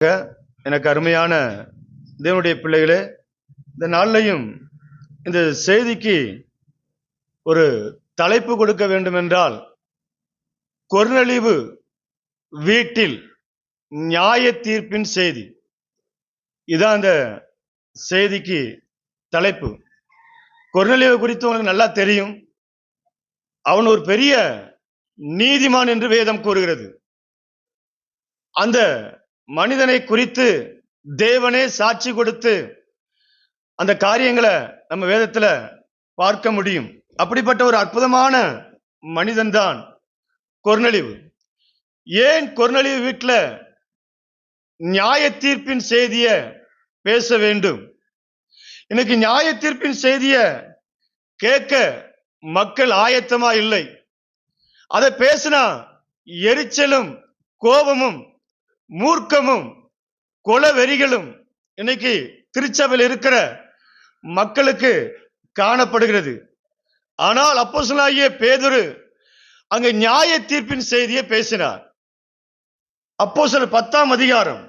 எனக்கு அருமையான தேவனுடைய பிள்ளைகளே, இந்த நாள்லையும் இந்த செய்திக்கு ஒரு தலைப்பு கொடுக்க வேண்டும் என்றால், கொர்நேலியு வீட்டில் நியாய தீர்ப்பின் செய்தி. இதான் அந்த செய்திக்கு தலைப்பு. கொர்நேலியு குறித்து உங்களுக்கு நல்லா தெரியும். அவன் ஒரு பெரிய நீதிமான் என்று வேதம் கூறுகிறது. அந்த மனிதனை குறித்து தேவனே சாட்சி கொடுத்து அந்த காரியங்களை நம்ம வேதத்துல பார்க்க முடியும். அப்படிப்பட்ட ஒரு அற்புதமான மனிதன் தான் கொர்நேலியு. ஏன் கொர்நேலியு வீட்டுல நியாய தீர்ப்பின் செய்திய பேச வேண்டும்? இன்னைக்கு நியாய தீர்ப்பின் செய்திய கேட்க மக்கள் ஆயத்தமா இல்லை. அதை பேசினா எரிச்சலும் கோபமும் மூர்க்கமும் கொலவெறிகளும் இன்னைக்கு திருச்சபையில் இருக்கிற மக்களுக்கு காணப்படுகிறது. ஆனால் அப்போஸ்தலனாகிய பேதுரு அங்க நியாய தீர்ப்பின் செய்தியை பேசினார். அப்போஸ்தலர் 10ஆம் அதிகாரம்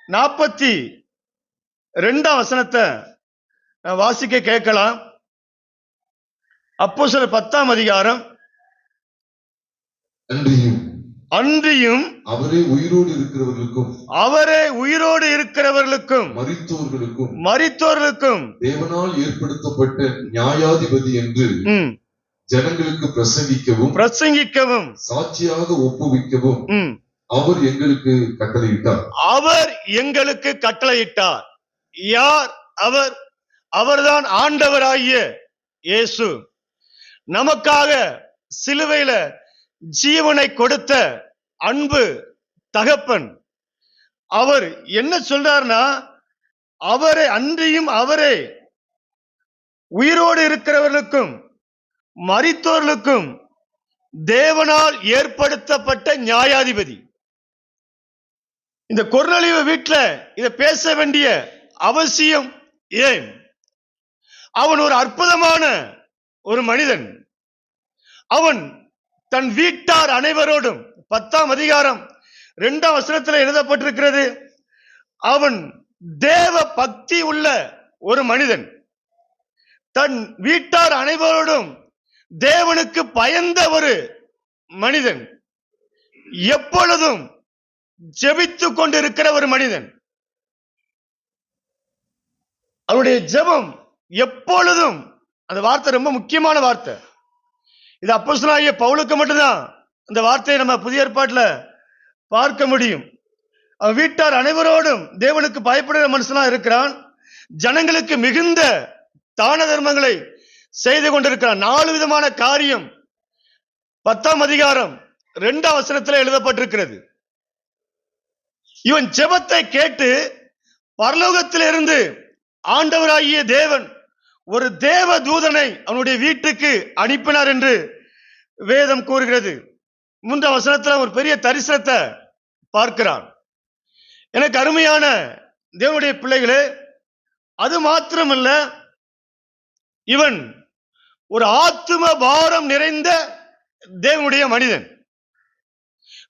42ஆம் வசனத்தை வாசிக்க கேட்கலாம். அப்போஸ்தலர் 10ஆம் அதிகாரம். அன்றியும் அவரே உயிரோடு இருக்கிறவர்களுக்கும் மரித்தோர்களுக்கும் தேவனால் ஏற்படுத்தப்பட்ட நியாயாதிபதி என்று ஜனங்களுக்கு பிரசங்கிக்கவும் சாட்சியாக ஒப்புவிக்கவும் அவர் எங்களுக்கு கட்டளையிட்டார். யார் அவர்? அவர்தான் ஆண்டவராகிய இயேசு. நமக்காக சிலுவையில ஜீவனை கொடுத்த அன்பு தகப்பன். அவர் என்ன சொல்றார்னா, அவரே உயிரோடு இருக்கிறவர்களுக்கும் மரித்தோர்களுக்கும் தேவனால் ஏற்படுத்தப்பட்ட நியாயாதிபதி. இந்த கொர்நேலியு வீட்டுல இதை பேச வேண்டிய அவசியம் ஏன்? அவன் ஒரு அற்புதமான ஒரு மனிதன். அவன் தன் வீட்டார் அனைவரோடும் 10ஆம் அதிகாரம் 2ஆம் வசனத்தில் எழுதப்பட்டிருக்கிறது. அவன் தேவ பக்தி உள்ள ஒரு மனிதன். தன் வீட்டார் அனைவரோடும் தேவனுக்கு பயந்த ஒரு மனிதன். எப்பொழுதும் ஜெபித்துக் கொண்டிருக்கிற ஒரு மனிதன். அவருடைய ஜெபம் எப்பொழுதும், அந்த வார்த்தை ரொம்ப முக்கியமான வார்த்தை. இது அப்போஸ்தலனாகிய பவுலுக்கு மட்டும்தான் இந்த வார்த்தையை நம்ம புதிய ஏற்பாட்டுல பார்க்க முடியும். அவன் வீட்டார் அனைவரோடும் தேவனுக்கு பயப்படுகிற மனுஷனா இருக்கிறான். ஜனங்களுக்கு மிகுந்த தான தர்மங்களை செய்து கொண்டிருக்கிறான். 4 விதமான காரியம் 10ஆம் அதிகாரம் 2ஆம் வசனத்தில் எழுதப்பட்டிருக்கிறது. இவன் ஜெபத்தை கேட்டு பரலோகத்திலிருந்து ஆண்டவராகிய தேவன் ஒரு தேவ தூதனை அவனுடைய வீட்டுக்கு அனுப்பினார் என்று வேதம் கூறுகிறது. 3ஆம் வசனத்தில் ஒரு பெரிய தரிசனத்தை பார்க்கிறான். எனக்கு அருமையான தேவனுடைய பிள்ளைகளே, அது மாத்திரமல்ல, இவன் ஒரு ஆத்தும பாரம் நிறைந்த தேவனுடைய மனிதன்.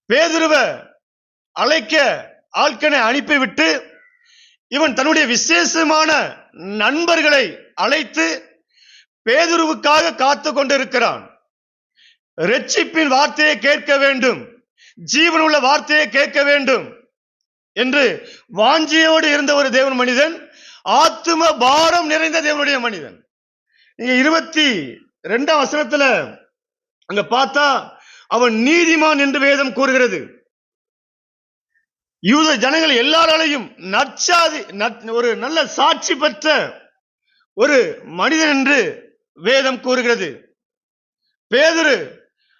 பேதுருவை அழைக்க ஆட்களை அனுப்பிவிட்டு இவன் தன்னுடைய விசேஷமான நண்பர்களை அழைத்து பேதுருவுக்காக காத்து கொண்டிருக்கிறான். இரட்சிப்பின் வார்த்தையை கேட்க வேண்டும், ஜீவனுள்ள வார்த்தையை கேட்க வேண்டும் என்று வாஞ்சியோடு இருந்த ஒரு தேவன் மனிதன், ஆத்தும பாரம் நிறைந்த தேவனுடைய மனிதன். நீங்க 22ஆம் வசனத்துல அங்க பார்த்தா அவன் நீதிமான் என்று வேதம் கூறுகிறது. யூத ஜனங்கள் எல்லாராலையும் நற்சாதி, ஒரு நல்ல சாட்சி பெற்ற ஒரு மனிதன் என்று வேதம் கூறுகிறது. பேதுரு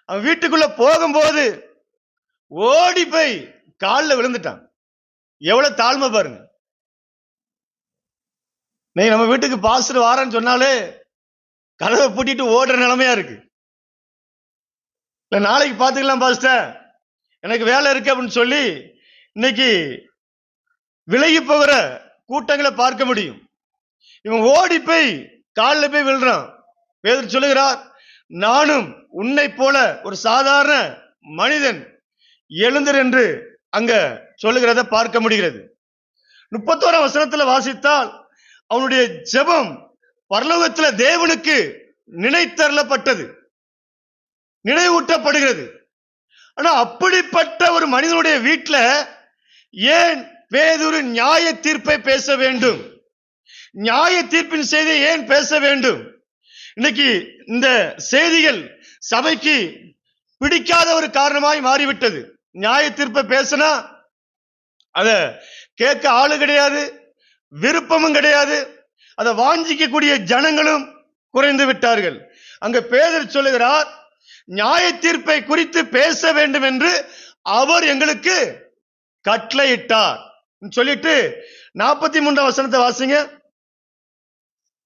அவன் வீட்டுக்குள்ள போகும்போது ஓடி போய் காலில் விழுந்துட்டான். எவ்வளவு தாழ்மை பாருங்க. நீங்க நம்ம வீட்டுக்கு பாஸ்டர் வாரன்னு சொன்னாலே கதவை பூட்டிட்டு ஓடுற நிலைமையா இருக்கு. இல்ல நாளைக்கு பாத்துக்கலாம் பாஸ்டர், எனக்கு வேலை இருக்கு அப்படின்னு சொல்லி இன்னைக்கு விலகி போகிற கூட்டங்களை பார்க்க முடியும். இவன் ஓடி போய் காலில் போய் விழுறான். பேதுரு சொல்லுகிறார், நானும் உன்னை போல ஒரு சாதாரண மனிதன், எழுந்தர் என்று அங்க சொல்லுகிறத பார்க்க முடிகிறது. 31ஆம் வசனத்துல வாசித்தால் அவனுடைய ஜெபம் பரலோகத்துல தேவனுக்கு நினைத்தரப்பட்டது, நினைவூட்டப்படுகிறது. ஆனா அப்படிப்பட்ட ஒரு மனிதனுடைய வீட்டுல ஏன் பேதுரு நியாய தீர்ப்பை பேச வேண்டும்? நியாய தீர்ப்பின் செய்தியை ஏன் பேச வேண்டும்? இன்னைக்கு இந்த செய்திகள் சபைக்கு பிடிக்காத ஒரு காரணமாய் மாறிவிட்டது. நியாய தீர்ப்பை பேசினா அத கேட்க ஆளு கிடையாது, விருப்பமும் கிடையாது, அதை வாஞ்சிக்கக்கூடிய ஜனங்களும் குறைந்து விட்டார்கள். அங்க பேதுரு சொல்லுகிறார், நியாய தீர்ப்பை குறித்து பேச வேண்டும் என்று அவர் எங்களுக்கு கட்டளையிட்டார் சொல்லிட்டு 43ஆம் வசனத்தை வாசிங்க.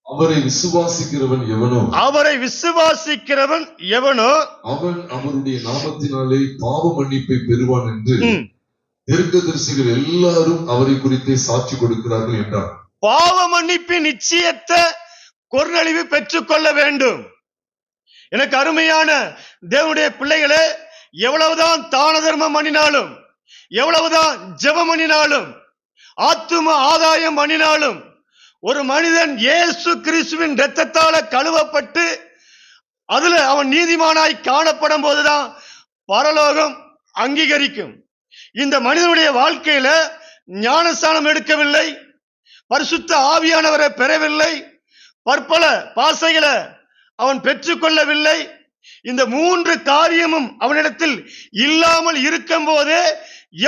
அவரை விசுவாசிக்கிறவன் எவனோ, அவரை விசுவாசிக்கிறவன் எவனோ அவன் அவருடைய நாமத்தினாலே பாவ மன்னிப்பை பெறுவான் என்று தீர்க்கதரிசிகள் எல்லாரும் அவரை குறித்தே சாட்சி கொடுக்கிறார்கள் என்றார். பாவ மன்னிப்பின் நிச்சயத்தை கொர்நேலியு பெற்றுக் கொள்ள வேண்டும். எனக்கு அருமையான தேவனுடைய பிள்ளைகளே, எவ்வளவுதான் தான தர்மம் பண்ணினாலும், எவ்வளவுதான் ஜெபம் பண்ணினாலும், ஆத்தும ஆதாயம் பண்ணினாலும், ஒரு மனிதன் இயேசு கிறிஸ்துவின் இரத்தத்தால கழுவப்பட்டு அதுல அவன் நீதிமானாய் காணப்படும் போதுதான் பரலோகம் அங்கீகரிக்கும். இந்த மனிதனுடைய வாழ்க்கையில ஞானஸ்நானம் எடுக்கவில்லை, பரிசுத்த ஆவியானவரை பெறவில்லை, பற்பல பாசைகளை அவன் பெற்றுக்கொள்ளவில்லை, இந்த 3 காரியமும் அவனிடத்தில் இல்லாமல் இருக்கும் போதே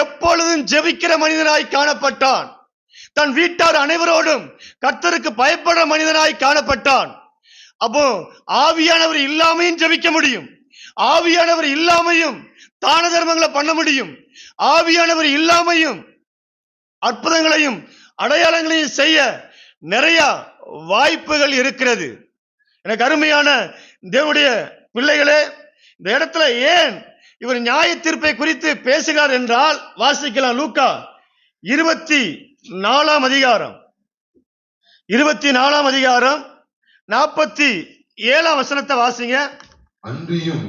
எப்பொழுதும் ஜெபிக்கிற மனிதனாய் காணப்பட்டான். தன் வீட்டார் அனைவரோடும் கர்த்தருக்கு பயப்படுற மனிதனாய் காணப்பட்டான். அப்போ ஆவியானவர் இல்லாமையும் ஜெபிக்க முடியும், ஆவியானவர் இல்லாமையும் தான தர்மங்களை பண்ண முடியும், ஆவியானவர் இல்லாமையும் அற்புதங்களையும் அடையாளங்களையும் செய்ய நிறைய வாய்ப்புகள் இருக்கிறது. எனக்கு அருமையான தேவனுடைய பிள்ளைகளே, இந்த இடத்துல ஏன் இவர் நியாய தீர்ப்பை குறித்து பேசுகிறார் என்றால் வாசிக்கலாம். லூக்கா 24ஆம் அதிகாரம் 47ஆம் வசனத்தை வாசிங்க. அன்றியும்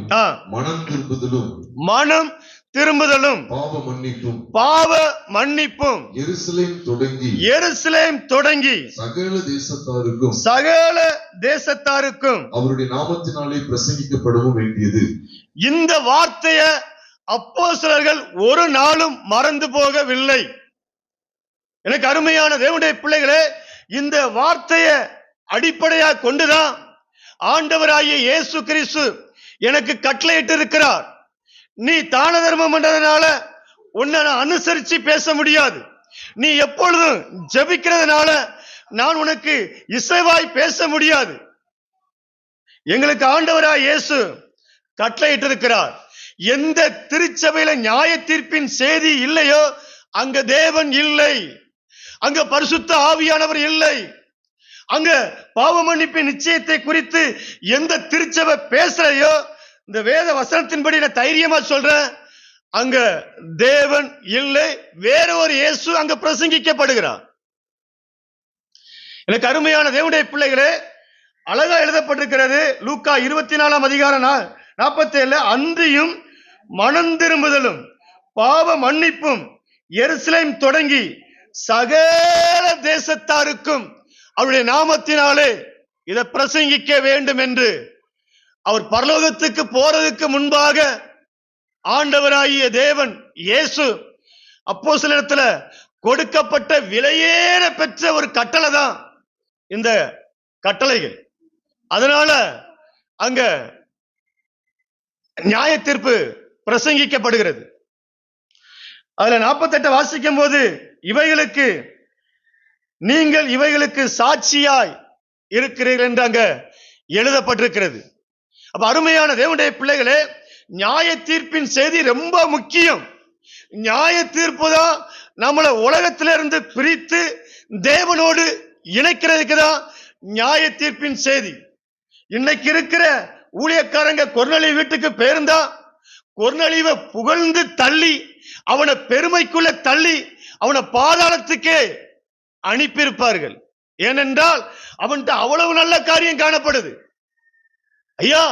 மனம் திரும்புதலும் பாவ மன்னிப்பும் எருசலேம் தொடங்கி சகல தேசத்தாருக்கும் அவருடைய நாமத்தினாலே பிரசங்கிக்கப்படவும் வேண்டியது. இந்த வார்த்தையை அப்போஸ்தலர்கள் ஒரு நாளும் மறந்து போகவில்லை. எனக்கு அருமையான தேவனுடைய பிள்ளைகளே, இந்த வார்த்தையை அடிப்படையாக கொண்டுதான் ஆண்டவராகிய இயேசு கிறிஸ்து எனக்கு கட்டளையிட்டு இருக்கிறார். நீ தான தர்மம் பண்றதுனால உன்னை நான் அனுசரிச்சு பேச முடியாது, நீ எப்பொழுதும் ஜெபிக்கிறதுனால நான் உனக்கு இசைவாய் பேச முடியாது. எங்களுக்கு ஆண்டவராய் இயேசு கட்டளையிட்டு இருக்கிறார். எந்த திருச்சபையில நியாய தீர்ப்பின் செய்தி இல்லையோ அங்க தேவன் இல்லை, அங்க பரிசுத்த ஆவியானவர் இல்லை, அங்க பாவ மன்னிப்பின் நிச்சயத்தை குறித்து எந்த திருச்சபை பேசலையோ, இந்த வேத வசனத்தின்படி நான் தைரியமா சொல்றேன், அங்க தேவன் இல்லை, வேற ஒரு இயேசு அங்க பிரசங்கிக்கப்படுகிறார். எனக்கு அருமையான தேவனுடைய பிள்ளைகளே, அழகா எழுதப்பட்டிருக்கிறது லூக்கா 24ஆம் அதிகாரம் 47. அன்றியும் மனம் திரும்புதலும் பாவ மன்னிப்பும் எருசலேம் தொடங்கி சகல தேசத்தாருக்கும் அவருடைய நாமத்தினாலே இதை பிரசங்கிக்க வேண்டும் என்று அவர் பரலோகத்துக்கு போறதுக்கு முன்பாக ஆண்டவராகிய தேவன் இயேசு அப்போஸ்தலரிடத்துல கொடுக்கப்பட்ட விலையேற பெற்ற ஒரு கட்டளை தான் இந்த கட்டளைகள். அதனால அங்க நியாய தீர்ப்பு பிரசங்கிக்கப்படுகிறது. அதுல 48 வாசிக்கும் போது இவைகளுக்கு நீங்கள் இவைகளுக்கு சாட்சியாய் இருக்கிறீர்கள் என்று அங்க எழுதப்பட்டிருக்கிறது. அப்ப அருமையான தேவனுடைய பிள்ளைகளே, நியாய தீர்ப்பின் செய்தி ரொம்ப முக்கியம். நியாய தீர்ப்பு தான் நம்மளை உலகத்திலிருந்து பிரித்து தேவனோடு இணைக்கிறதுக்கு தான் நியாய தீர்ப்பின் செய்தி. இன்னைக்கு இருக்கிற ஊழியக்காரங்க கொர்நேலியு வீட்டுக்கு போயிருந்தா கொர்நேலியுவை புகழ்ந்து தள்ளி, அவனை பெருமைக்குள்ள தள்ளி, அவனை பாதாளத்துக்கே அனுப்பியிருப்பார்கள். ஏனென்றால் அவன்கிட்ட அவ்வளவு நல்ல காரியம் காணப்படுது. ஐயா,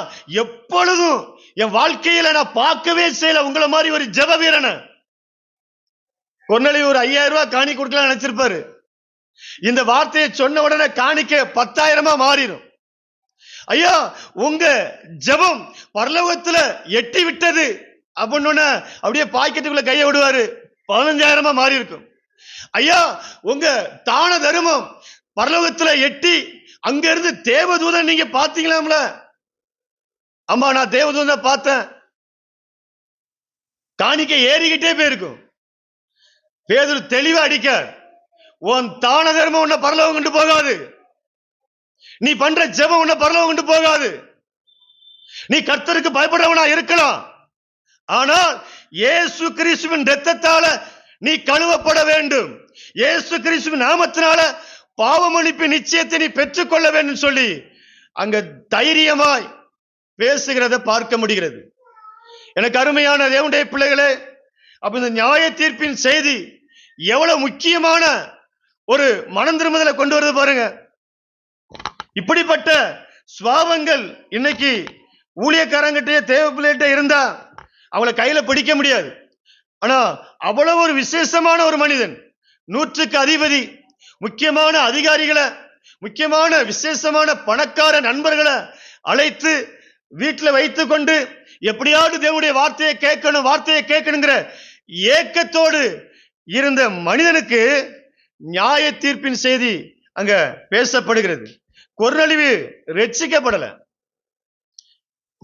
எப்பொழுதும் என் வாழ்க்கையில நான் பார்க்கவே செய்யல உங்களை மாதிரி ஒரு ஜெப வீரனை. கொர்நேலியு ஒரு 5000 ரூபாய் காணி கொடுக்கலாம் நினைச்சிருப்பாரு. இந்த வார்த்தையை சொன்ன உடனே காணிக்க 10,000 மாறிடும். ஐயா, உங்க ஜெபம் பரலோகத்துல எட்டி விட்டது அப்படின்னு அப்படியே பாக்கெட்டுக்குள்ள கையை விடுவாரு, 15,000 மாறி இருக்கும். ஐயா, உங்க தான தர்மம் பரலோகத்துல எட்டி அங்க இருந்து தேவதூதன் நீங்க பாத்தீங்களாம்ல, அம்மா நான் தேவதூதன் பார்த்தேன், காணிக்கை ஏறிக்கிட்டே போயிருக்கும். பேதுரு தெளிவா அடிக்க, உன் தான தர்மம் உன்னை பரலோகம் கொண்டு போகாது, நீ பண்ற ஜெபம் உன்னை பரலோகம் கொண்டு போகாது. நீ கர்த்தருக்கு பயப்படுறவனா இருக்கலாம், ஆனால் இயேசு கிறிஸ்துவின் இரத்தத்தால நீ கழுவப்பட வேண்டும், இயேசு கிறிஸ்துவின் நாமத்தினால பாவ மன்னிப்பு நிச்சயத்தை நீ பெற்றுக்கொள்ள வேண்டும் சொல்லி அங்க தைரியமாய் பேசுகிறத பார்க்க முடிகிறது. எனக்கு அருமையான தேவனுடைய பிள்ளைகளே, அப்ப இந்த நியாய தீர்ப்பின் செய்தி எவ்வளவு முக்கியமான ஒரு மனம் திரும்புதலை கொண்டு வருது பாருங்க. இப்படிப்பட்ட சுவாபங்கள் இன்னைக்கு ஊழியக்காரங்கிட்டே தேவ பிள்ளைகிட்ட இருந்தா அவளை கையில பிடிக்க முடியாது. ஆனா அவ்வளவு ஒரு விசேஷமான ஒரு மனிதன், 100க்கு அதிபதி, முக்கியமான அதிகாரிகளை, முக்கியமான விசேஷமான பணக்கார நண்பர்களை அழைத்து வீட்டில் வைத்துக் கொண்டு எப்படியாவது தேவனுடைய வார்த்தையை கேட்கணுங்கிற ஏக்கத்தோடு இருந்த மனிதனுக்கு நியாய தீர்ப்பின் செய்தி அங்க பேசப்படுகிறது. கொர்நேலியு ரட்சிக்கப்படல.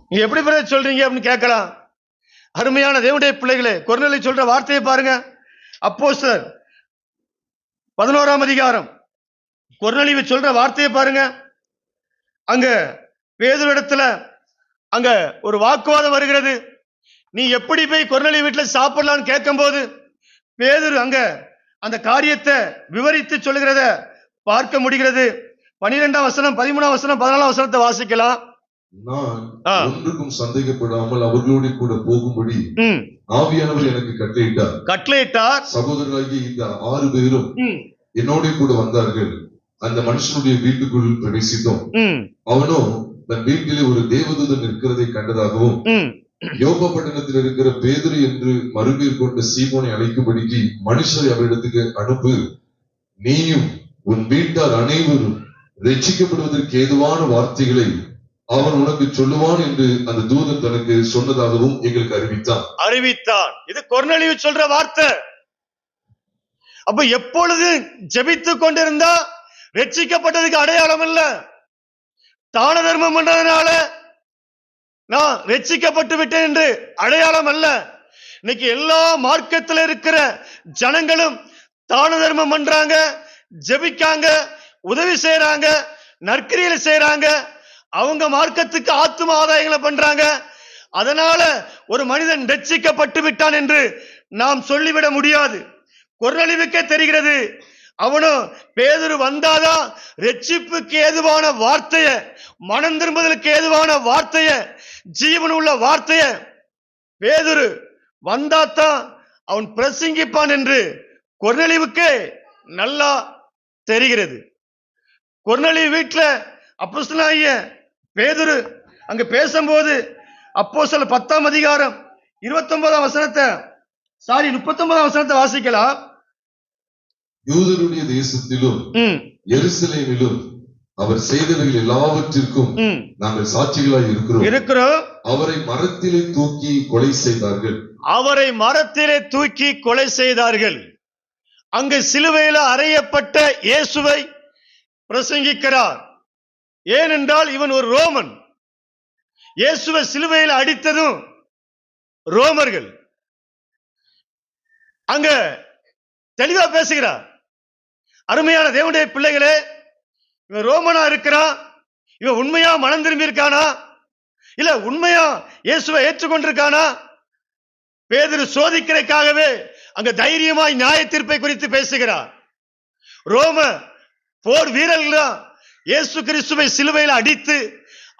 நீங்க எப்படி சொல்றீங்க அப்படின்னு கேட்கலாம். அருமையான தேவனுடைய பிள்ளைகளே, கொர்நேலியு சொல்ற வார்த்தையை பாருங்க. அப்போஸ்தலர் 11ஆம் அதிகாரம் கொர்நேலியு சொல்ற வார்த்தையை பாருங்க. அங்க பேதுரு இடத்துல அங்க ஒரு வாக்குவாதம் வருகிறது. நீ எப்படி போய் கொர்நேலியு வீட்டில் சாப்பிடலான்னு கேட்கும் போது பேதுரு அங்க அந்த காரியத்தை விவரித்து சொல்லுகிறத பார்க்க முடிகிறது. 12ஆம் வசனம், 13ஆம் வசனம், 14ஆம் வசனத்தை வாசிக்கலாம். நான் ஒன்றுக்கும் சந்தேகப்படாமல் அவர்களோடு கூட போகும்படி ஆவியானவர் எனக்கு கட்டளையிட்டார். சகோதரராகிய இந்த 6 பேரும் என்னோட கூட வந்தார்கள். அந்த மனுஷனுடைய வீட்டுக்குள் பிரவேசித்தோம். அவனோ தன் வீட்டிலே ஒரு தேவதூதன் இருக்கிறதை கண்டதாகவும் யோப்பா பட்டணத்தில் இருக்கிற பேதுரு என்று மறுபேர் கொண்ட சீமோனை அழைக்கும்படிக்கு மனுஷரை அவரிடத்துக்கு அனுப்பு, நீயும் உன் வீட்டார் அனைவரும் ரட்சிக்கப்படுவதற்கு ஏதுவான வார்த்தைகளை அவன் உனக்கு சொல்லுவான் என்று அந்த தூதன் தனக்கு சொன்னதாகவும் எங்களுக்கு அறிவித்தான். இது கொர்நேலியு சொல்ற வார்த்தை. அப்ப எப்பொழுது ஜெபித்துக் கொண்டிருந்தா ரட்சிக்கப்பட்டதுக்கு அடையாளம் இல்ல, தான தர்மம் பண்றதுனால நான் ரட்சிக்கப்பட்டு விட்டேன் என்று அடையாளம் அல்ல. இன்னைக்கு எல்லா மார்க்கத்தில் இருக்கிற ஜனங்களும் தான தர்மம் பண்றாங்க, ஜெபிக்காங்க, உதவி செய்யறாங்க, நற்கிரியில செய்யறாங்க, அவங்க மார்க்கத்துக்கு ஆத்தும ஆதாயங்களை பண்றாங்க. அதனால ஒரு மனிதன் ரட்சிக்கப்பட்டு விட்டான் என்று நாம் சொல்லிவிட முடியாது. கொர்நேலியுவுக்கே தெரிகிறது, அவனும் பேதுரு வந்தாதான் ரட்சிப்புக்கு ஏதுவான வார்த்தைய, மனம் திரும்புதலுக்கு ஏதுவான வார்த்தைய, ஜீவன் உள்ள வார்த்தைய பேதுரு வந்தாதான் அவன் பிரசங்கிப்பான் என்று கொர்நேலியுவுக்கே நல்லா தெரிகிறது. கொர்நேலியு வீட்டுல அப்போஸ்தலனாகிய பேதுரு அங்க பேசும்போது அப்போஸ்தலர் 10ஆம் அதிகாரம் 39ஆம் வசனத்தை 39ஆம் வசனத்தை வாசிக்கலாம். யூதருடைய தேசத்திலும் எருசலேமிலும் அவர் செய்தவைகள் எல்லாவற்றிற்கும் நாங்கள் சாட்சிகளாய் இருக்கிறோம். அவரை மரத்திலே தூக்கி கொலை செய்தார்கள். அங்கு சிலுவையில அறையப்பட்ட இயேசுவை பிரசங்கிக்கிறார். ஏனென்றால் இவன் ஒரு ரோமன். இயேசுவை சிலுவையில் அடித்ததும் ரோமர்கள். அங்க தெளிவா பேசுகிறார். அருமையான தேவனுடைய பிள்ளைகளே, இவன் ரோமனா இருக்கிறான், இவன் உண்மையா மனம் திரும்பி இருக்கானா, இல்ல உண்மையா இயேசுவை ஏற்றுக்கொண்டிருக்கானா? பேதுரு சோதிக்கிறதுக்காகவே அங்க தைரியமாய் நியாய தீர்ப்பை குறித்து பேசுகிறார். ரோம போர் வீரர்கள் இயேசு கிறிஸ்துவை சிலுவையில் அடித்து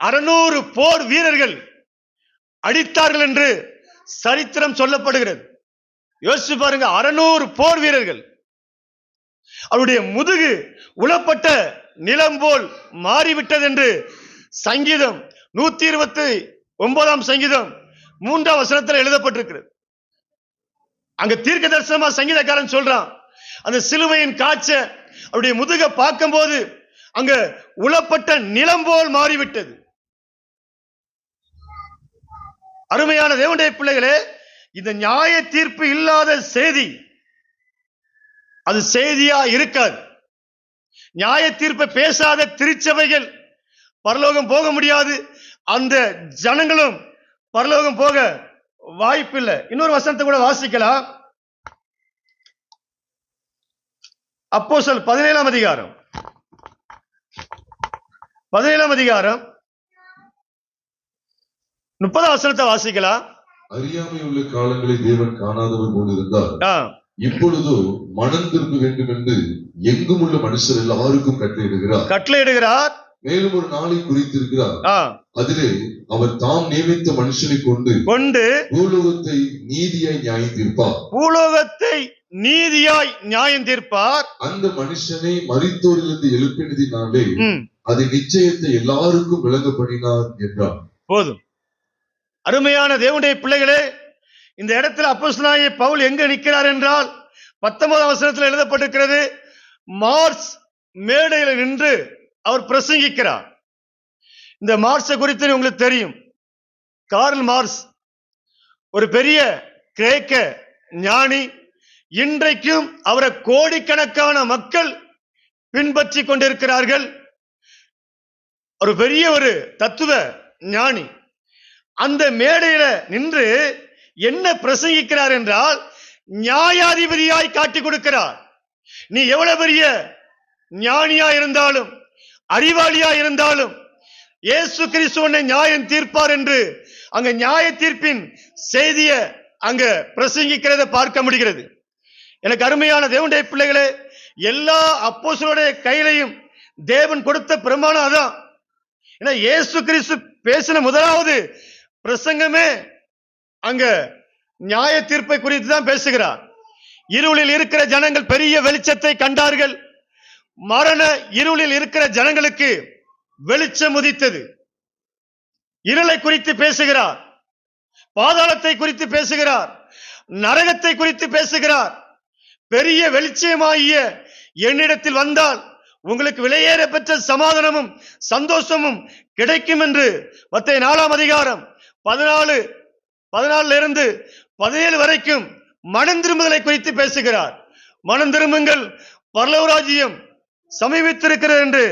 600 போர் வீரர்கள் அடித்தார்கள் என்று சரித்திரம் சொல்லப்படுகிறது. யோசிச்சு பாருங்க, 600 போர் வீரர்கள். அவருடைய முதுகு உளப்பட்ட நிலம் போல் மாறிவிட்டது என்று சங்கீதம் 129ஆம் சங்கீதம் 3ஆம் வசனத்தில் எழுதப்பட்டிருக்கிறது. அங்க தீர்க்க தரிசனமா சங்கீதக்காரன் சொல்றான், அந்த சிலுவையின் காட்ச அவருடைய முதுக பார்க்கும் போது அங்க உளப்பட்ட நிலம் போல் மாறிவிட்டது. அருமையான தேவனுடைய பிள்ளைகளே, இந்த நியாய தீர்ப்பு இல்லாத செய்தி அது செய்தியா இருக்காது. நியாய தீர்ப்பை பேசாத திருச்சபைகள் பரலோகம் போக முடியாது. அந்த ஜனங்களும் பரலோகம் போக வாய்ப்பில்லை. இன்னொரு வசனத்தை கூட வாசிக்கலாம். அப்போஸ்தலர் 17ஆம் அதிகாரம் 30ஆம் வசனத்தை வாசிக்கலாம். அறியாமை உள்ள காலங்களை தேவன் காணாதவர் போல் இருந்தார், இப்பொழுதோ மனம் திரும்ப வேண்டும் என்று எங்கும் உள்ள மனுஷர் எல்லாருக்கும் கட்டளையிடுகிறார். மேலும் ஒரு நாளை குறித்திருக்கிறார், அதிலே அவர் தாம் நியமித்த மனுஷனை கொண்டு பூலோகத்தை நீதியாய் நியாயம் தீர்ப்பார். அந்த மனுஷனை மரித்தோரிலிருந்து எழுப்பினதினாலே அது நிச்சயத்தை எல்லாருக்கும் விளங்கப்படினார் என்றார். போதும். அருமையான தேவனுடைய பிள்ளைகளே, இந்த இடத்துல அப்போஸ்தலனாகிய பவுல் எங்க நிற்கிறார் என்றால் 19ஆம் வசனத்தில் எழுதப்பட்டிருக்கிறது, மார்ஸ் மேடையில் நின்று அவர் பிரசங்கிக்கிறார். இந்த மார்ஸை குறித்து உங்களுக்கு தெரியும். கார்ல் மார்ஸ் ஒரு பெரிய கிரேக்க ஞானி. இன்றைக்கும் அவரை கோடிக்கணக்கான மக்கள் பின்பற்றி கொண்டிருக்கிறார்கள். ஒரு பெரிய ஒரு தத்துவ ஞானி. அந்த மேடையில நின்று என்ன பிரசங்கிக்கிறார் என்றால், நியாயாதிபதியாய் காட்டி கொடுக்கிறார். நீ எவ்வளவு பெரிய ஞானியா இருந்தாலும் அறிவாளியா இருந்தாலும் இயேசு கிறிஸ்து உன்னை நியாயம் தீர்ப்பார் என்று அங்க நியாய தீர்ப்பின் செய்திய அங்க பிரசங்கிக்கிறத பார்க்க முடிகிறது. எனக்கு அருமையான தேவனுடைய பிள்ளைகளே, எல்லா அப்போஸ்தலருடைய கையிலையும் தேவன் கொடுத்த பிரமாணம் அதான். ஏன்னா இயேசு கிறிஸ்து பேசின முதலாவது பிரசங்கமே அங்க நியாய தீர்ப்பை குறித்து தான் பேசுகிறார். இருளில் இருக்கிற ஜனங்கள் பெரிய வெளிச்சத்தை கண்டார்கள். மரண இருளில் இருக்கிற ஜனங்களுக்கு வெளிச்சம் உதித்தது. இருளை குறித்து பேசுகிறார், பாதாளத்தை குறித்து பேசுகிறார், நரகத்தை குறித்து பேசுகிறார். பெரிய வெளிச்சமாகிய என்னிடத்தில் வந்தால் உங்களுக்கு விலையேற பெற்ற சமாதானமும் சந்தோஷமும் கிடைக்கும் என்று மத்தேயு 4ஆம் அதிகாரம் 14 இருந்து 17 வரைக்கும் மனம் திரும்புதலை குறித்து பேசுகிறார். மனம் திரும்புங்கள், பரலோக ராஜ்யம் சமீபித்திருக்கிறது என்று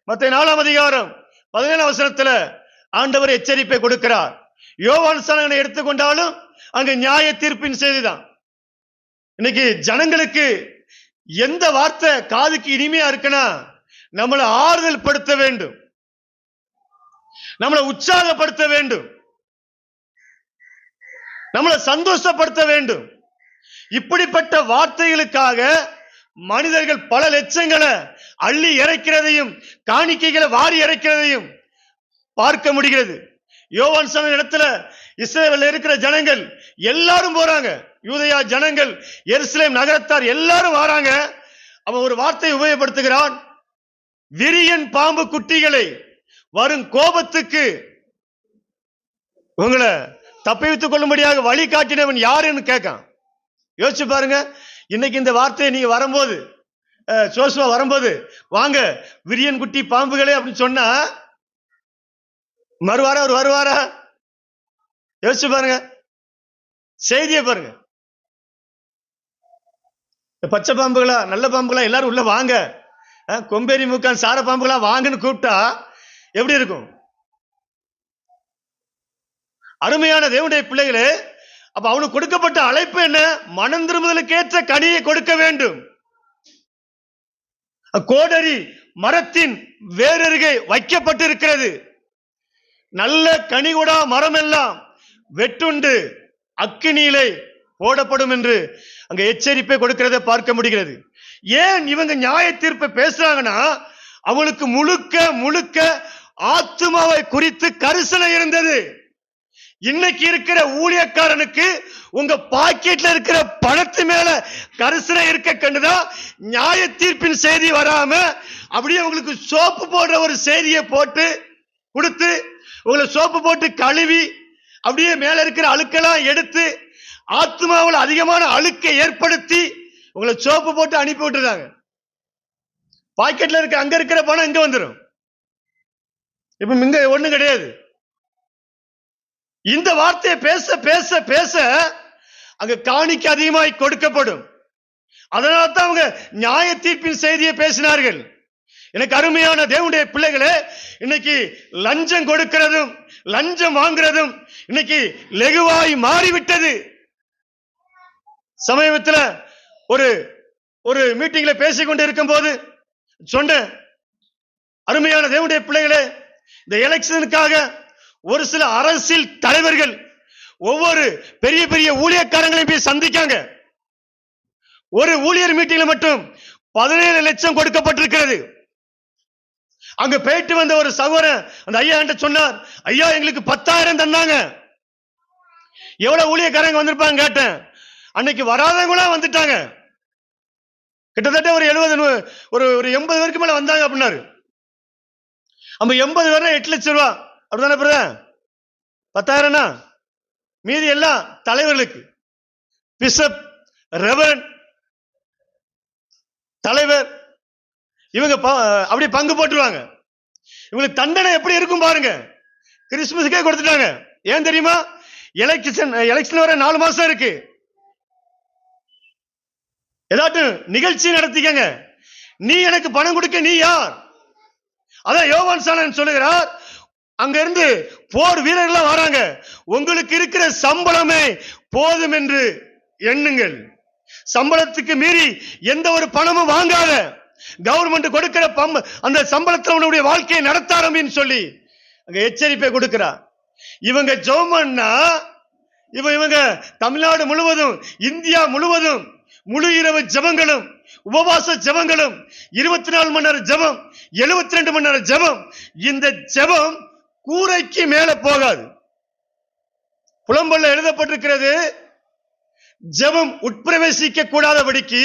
மத்தேயு 4ஆம் அதிகாரம் 17ஆம் வசனத்தில் ஆண்டவர் எச்சரிப்பை கொடுக்கிறார். யோவான் ஸ்நானகனை எடுத்துக்கொண்டாலும் அங்கு நியாய தீர்ப்பின் செய்திதான். இன்னைக்கு ஜனங்களுக்கு எந்த வார்த்தை காதுக்கு இனிமையா இருக்குன்னா, நம்மளை ஆறுதல் படுத்த வேண்டும், நம்மளை உற்சாகப்படுத்த வேண்டும், நம்மளை சந்தோஷப்படுத்த வேண்டும். இப்படிப்பட்ட வார்த்தைகளுக்காக மனிதர்கள் பல லட்சங்களை அள்ளி இறைக்கிறதையும் காணிக்கைகளை வாரி இறைக்கிறதையும் பார்க்க முடிகிறது. யோவான் ஸ்நானகன் இடத்துல இஸ்ரவேல்ல இருக்கிற ஜனங்கள் எல்லாரும் போறாங்க. யூதேயா ஜனங்கள், எருசலேம் நகரத்தார் எல்லாரும் வராங்க. அவன் ஒரு வார்த்தையை உபயோகப்படுத்துகிறான், விரியன் பாம்பு குட்டிகளை வரும் கோபத்துக்கு உங்களை தப்பித்துக் கொள்ளும்படியாக வழி காட்டினவன் யாருன்னு கேட்கான். யோசிச்சு பாருங்க. இன்னைக்கு இந்த வார்த்தையை நீங்க வரும்போது, சோசுவா வரும்போது, வாங்க விரியன் குட்டி பாம்புகளே அப்படின்னு சொன்னா மறுவாரா அவர் வருவாரா? யோசிச்சு பாருங்க, செய்தியை பாருங்க. பச்சை பாம்புகளா நல்ல பாம்புகளா எல்லாரும் உள்ள வாங்க, கொம்பேரி மூக்கான் சார பாம்புகளா வாங்கன்னு கூப்பிட்டா எப்படி இருக்கும்? அருமையான தேவனுடைய பிள்ளைகளே, அப்ப அவனுக்கு கொடுக்கப்பட்ட அழைப்பு என்ன? மனம் திரும்புதலுக்கு ஏற்ற கனியை கொடுக்க வேண்டும். கோடரி மரத்தின் வேறருகே வைக்கப்பட்டிருக்கிறது. நல்ல கனிகொடா மரம் எல்லாம் வெட்டுண்டு அக்கினியிலே போடப்படும் என்று அங்க எச்சரிப்பை கொடுக்கிறத பார்க்க முடிகிறது. ஏன் இவங்க நியாய தீர்ப்பை பேசுறாங்கன்னா, அவங்களுக்கு முழுக்க முழுக்க ஆத்துமாவை குறித்து கரிசனை இருந்தது. இன்னைக்கு இருக்கிற ஊழியக்காரனுக்கு உங்க பாக்கெட்ல இருக்கிற பணத்து மேல கரிசனை இருக்க கண்டுதான் நியாய தீர்ப்பின் செய்தி வராம அப்படியே உங்களுக்கு சோப்பு போடுற ஒரு செய்தியை போட்டு கொடுத்து, உங்களை சோப்பு போட்டு கழுவி அப்படியே மேல இருக்கிற அழுக்கெல்லாம் எடுத்து ஆத்மாவில் அதிகமான அழுக்கை ஏற்படுத்தி உங்களை சோப்பு போட்டு அனுப்பி விட்டுறாங்க. பாக்கெட்ல இருக்க அங்க இருக்கிற பணம் இங்க வந்துடும். இப்ப இங்க ஒண்ணும் கிடையாது. இந்த வார்த்தையை பேச பேச பேச அங்க காணிக்கை அதிகமாய் கொடுக்கப்படும். அதனால தான் அவங்க நியாய தீர்ப்பின் செய்தியை பேசினார்கள். எனக்கு அருமையான தேவனுடைய பிள்ளைகளே, இன்னைக்கு லஞ்சம் கொடுக்கிறதும் லஞ்சம் வாங்குறதும் இன்னைக்கு லெகுவாய் மாறிவிட்டது. சமீபத்தில் ஒரு மீட்டிங்ல பேசிக்கொண்டு இருக்கும் போது சொன்ன, அருமையான தேவனுடைய பிள்ளைகளே, இந்த எலெக்ஷனுக்காக ஒரு சில அரசியல் தலைவர்கள் ஒவ்வொரு பெரிய பெரிய ஊழியக்காரங்களையும் போய் சந்திக்காங்க. ஒரு ஊழியர் மீட்டிங்ல மட்டும் 17 லட்சம் கொடுக்கப்பட்டிருக்கிறது. அங்க போயிட்டு வந்த ஒரு சகோதரன் அந்த ஐயா என்கிட்ட சொன்னார், ஐயா எங்களுக்கு 10,000 தந்தாங்க. எவ்வளவு ஊழியக்காரங்க வந்திருப்பாங்க கேட்டேன். அன்னைக்கு வராதவங்களா வந்துட்டாங்க. கிட்டத்தட்ட ஒரு 70 ஒரு 80 பேருக்கு மேல வந்தாங்க அப்படின்னாரு. நம்ம 80 பேர் 8 லட்சம் ரூபாய் அப்படிதானே பிரதர்? 10,000 மீதி எல்லாம் தலைவர்களுக்கு, பிஷப், ரெவரண்ட், தலைவர், இவங்க அப்படி பங்கு போட்டுருவாங்க. இவங்களுக்கு தண்டனை எப்படி இருக்கும் பாருங்க. கிறிஸ்துமஸுக்கே கொடுத்துட்டாங்க. ஏன் தெரியுமா? எலெக்ஷன் வர 4 மாசம் இருக்கு. ஏதாட்டும் நிகழ்ச்சி நடத்திக்கங்க. நீ எனக்கு பணம் கொடுக்க நீ யார்? அதான் யோவான் சாணன் சொல்லுகிறார், அங்க இருந்து போர் வீரர்கள் வராங்க, உங்களுக்கு இருக்கிற சம்பளமே போதும் என்று எண்ணுங்கள். சம்பளத்துக்கு மீறி எந்த ஒரு பணமும் வாங்காத, கவர்மெண்ட் கொடுக்கிற அந்த சம்பளத்தில் உன்னுடைய வாழ்க்கையை நடத்தாரமின்னு சொல்லி அங்க எச்சரிப்பை கொடுக்கிறார். இவங்க ஜோமன்னா இவங்க தமிழ்நாடு முழுவதும், இந்தியா முழுவதும் முழு இரவு ஜெபங்களும் உபவாச ஜெபங்களும் 24 மணி நேரம் ஜெபம், 72 மணி நேரம் ஜெபம். இந்த ஜெபம் கூரைக்கு மேல போகாது. புலம்பல்ல எழுதப்பட்டிருக்கிறது, ஜெபம் உட்பிரவேசிக்க கூடாதபடிக்கு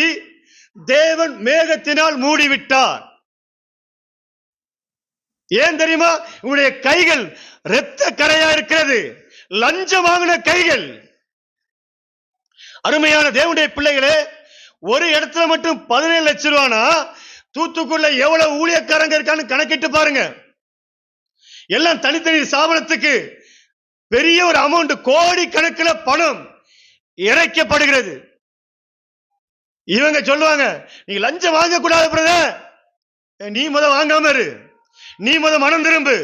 தேவன் மேகத்தினால் மூடிவிட்டார். ஏன் தெரியுமா? உங்களுடைய கைகள் இரத்த கரையா இருக்கிறது. லஞ்சம் வாங்கின கைகள். அருமையான தேவனுடைய பிள்ளைகளே, ஒரு இடத்துல மட்டும் 17 லட்சம் ரூபானா தூத்துக்குள்ள எவ்வளவு ஊழியக்காரங்க இருக்கான்னு கணக்கிட்டு பாருங்க. எல்லாம் தனித்தனி ஸ்தாபனத்துக்கு பெரிய ஒரு அமௌண்ட், கோடி கணக்கில் பணம் இறைக்கப்படுகிறது. இவங்க சொல்லுவாங்க, நீங்க லஞ்சம் வாங்க கூடாது பிரதர், நீ வாங்காம இரு, நீ மனம் திரும்பு,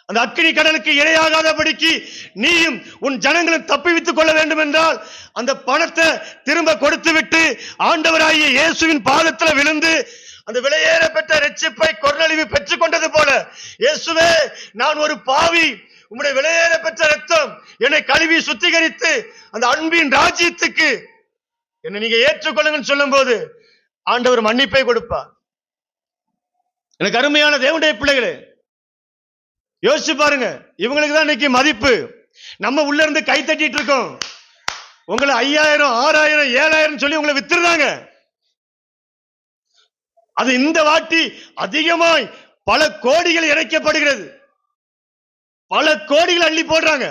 அந்த அக்கினி கடலுக்கு இரையாகாதபடிக்கு நீயும் உன் ஜனங்களும் தப்பிவித்துக் கொள்ள வேண்டும் என்றால் அந்த பணத்தை திரும்ப கொடுத்து விட்டு ஆண்டவராகிய இயேசுவின் பாதத்தில் விழுந்து அந்த விலையேற பெற்ற ரட்சிப்பை கொர்நலிவு பெற்றுக் கொண்டது போல, இயேசுவே நான் ஒரு பாவி, உம்முடைய விலையேற பெற்ற ரத்தம் என்னை கழுவி சுத்திகரித்து அந்த அன்பின் ராஜ்யத்துக்கு என்னை நீங்க ஏற்றுக்கொள்ளுங்கன்னு சொல்லும் போது ஆண்டவர் மன்னிப்பை கொடுப்பார். எனக்கு அருமையான தேவனுடைய பிள்ளைகளே, யோசிச்சு பாருங்க. இவங்களுக்கு தான் இன்னைக்கு மதிப்பு. நம்ம உள்ள இருந்து கை தட்டிட்டு இருக்கோம். உங்களை 5000, 6000, 7000 சொல்லி உங்களை வித்துறாங்க. அது இந்த வாட்டி அதிகமாய் பல கோடிகள் இறைக்கப்படுகிறது. பல கோடிகள் அள்ளி போடுறாங்க.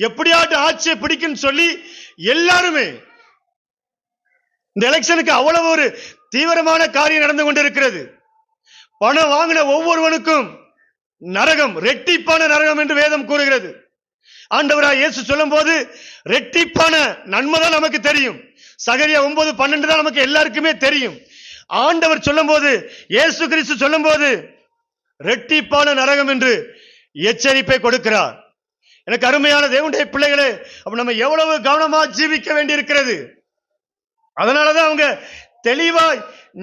எப்படியாட்டும் ஆட்சியை பிடிக்கும் சொல்லி எல்லாருமே இந்த எலெக்ஷனுக்கு அவ்வளவு ஒரு தீவிரமான காரியம் நடந்து கொண்டிருக்கிறது. பணம் வாங்கின ஒவ்வொருவனுக்கும் நரகம், ரெட்டிப்பான நரகம் என்று வேதம் கூறுகிறது. ஆண்டவராய் இயேசு சொல்லும் போது ரெட்டிப்பான நன்மைதான் நமக்கு தெரியும். சகரியா 9:12 தான் நமக்கு எல்லாருக்குமே தெரியும். ஆண்டவர் சொல்லும் போது, இயேசு கிறிஸ்து சொல்லும் போது ரெட்டிப்பான நரகம் என்று எச்சரிப்பை கொடுக்கிறார். எனக்கு அருமையான தேவனுடைய பிள்ளைகளே, அப்ப நம்ம எவ்வளவு கவனமா ஜீவிக்க வேண்டி இருக்கிறது. அதனாலதான் அவங்க தெளிவாய்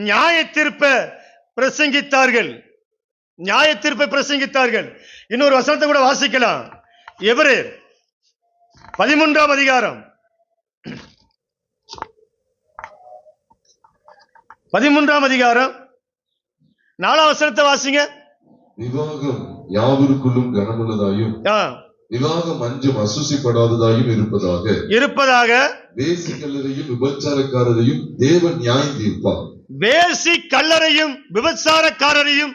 நியாய தீர்ப்பை பிரசங்கித்தார்கள். நியாய தீர்ப்பை பிரசங்கித்தார்கள். இன்னொரு வசனத்தை கூட வாசிக்கலாம். எபிரேயர் 13ஆம் அதிகாரம் 13ஆம் அதிகாரம் 4ஆம் வசனத்தை வாசிங்க. விவாகம் யாவருக்குள்ளும் கனமுள்ளதாயும் விவாகம் அஞ்சும் அசுசிப்படாததாயும் இருப்பதாக வேசிக்கல்லரையும் விபச்சாரக்காரரையும் தேவன் நியாயம் தீர்ப்பார். வேசி கல்லரையும் விபச்சாரக்காரரையும்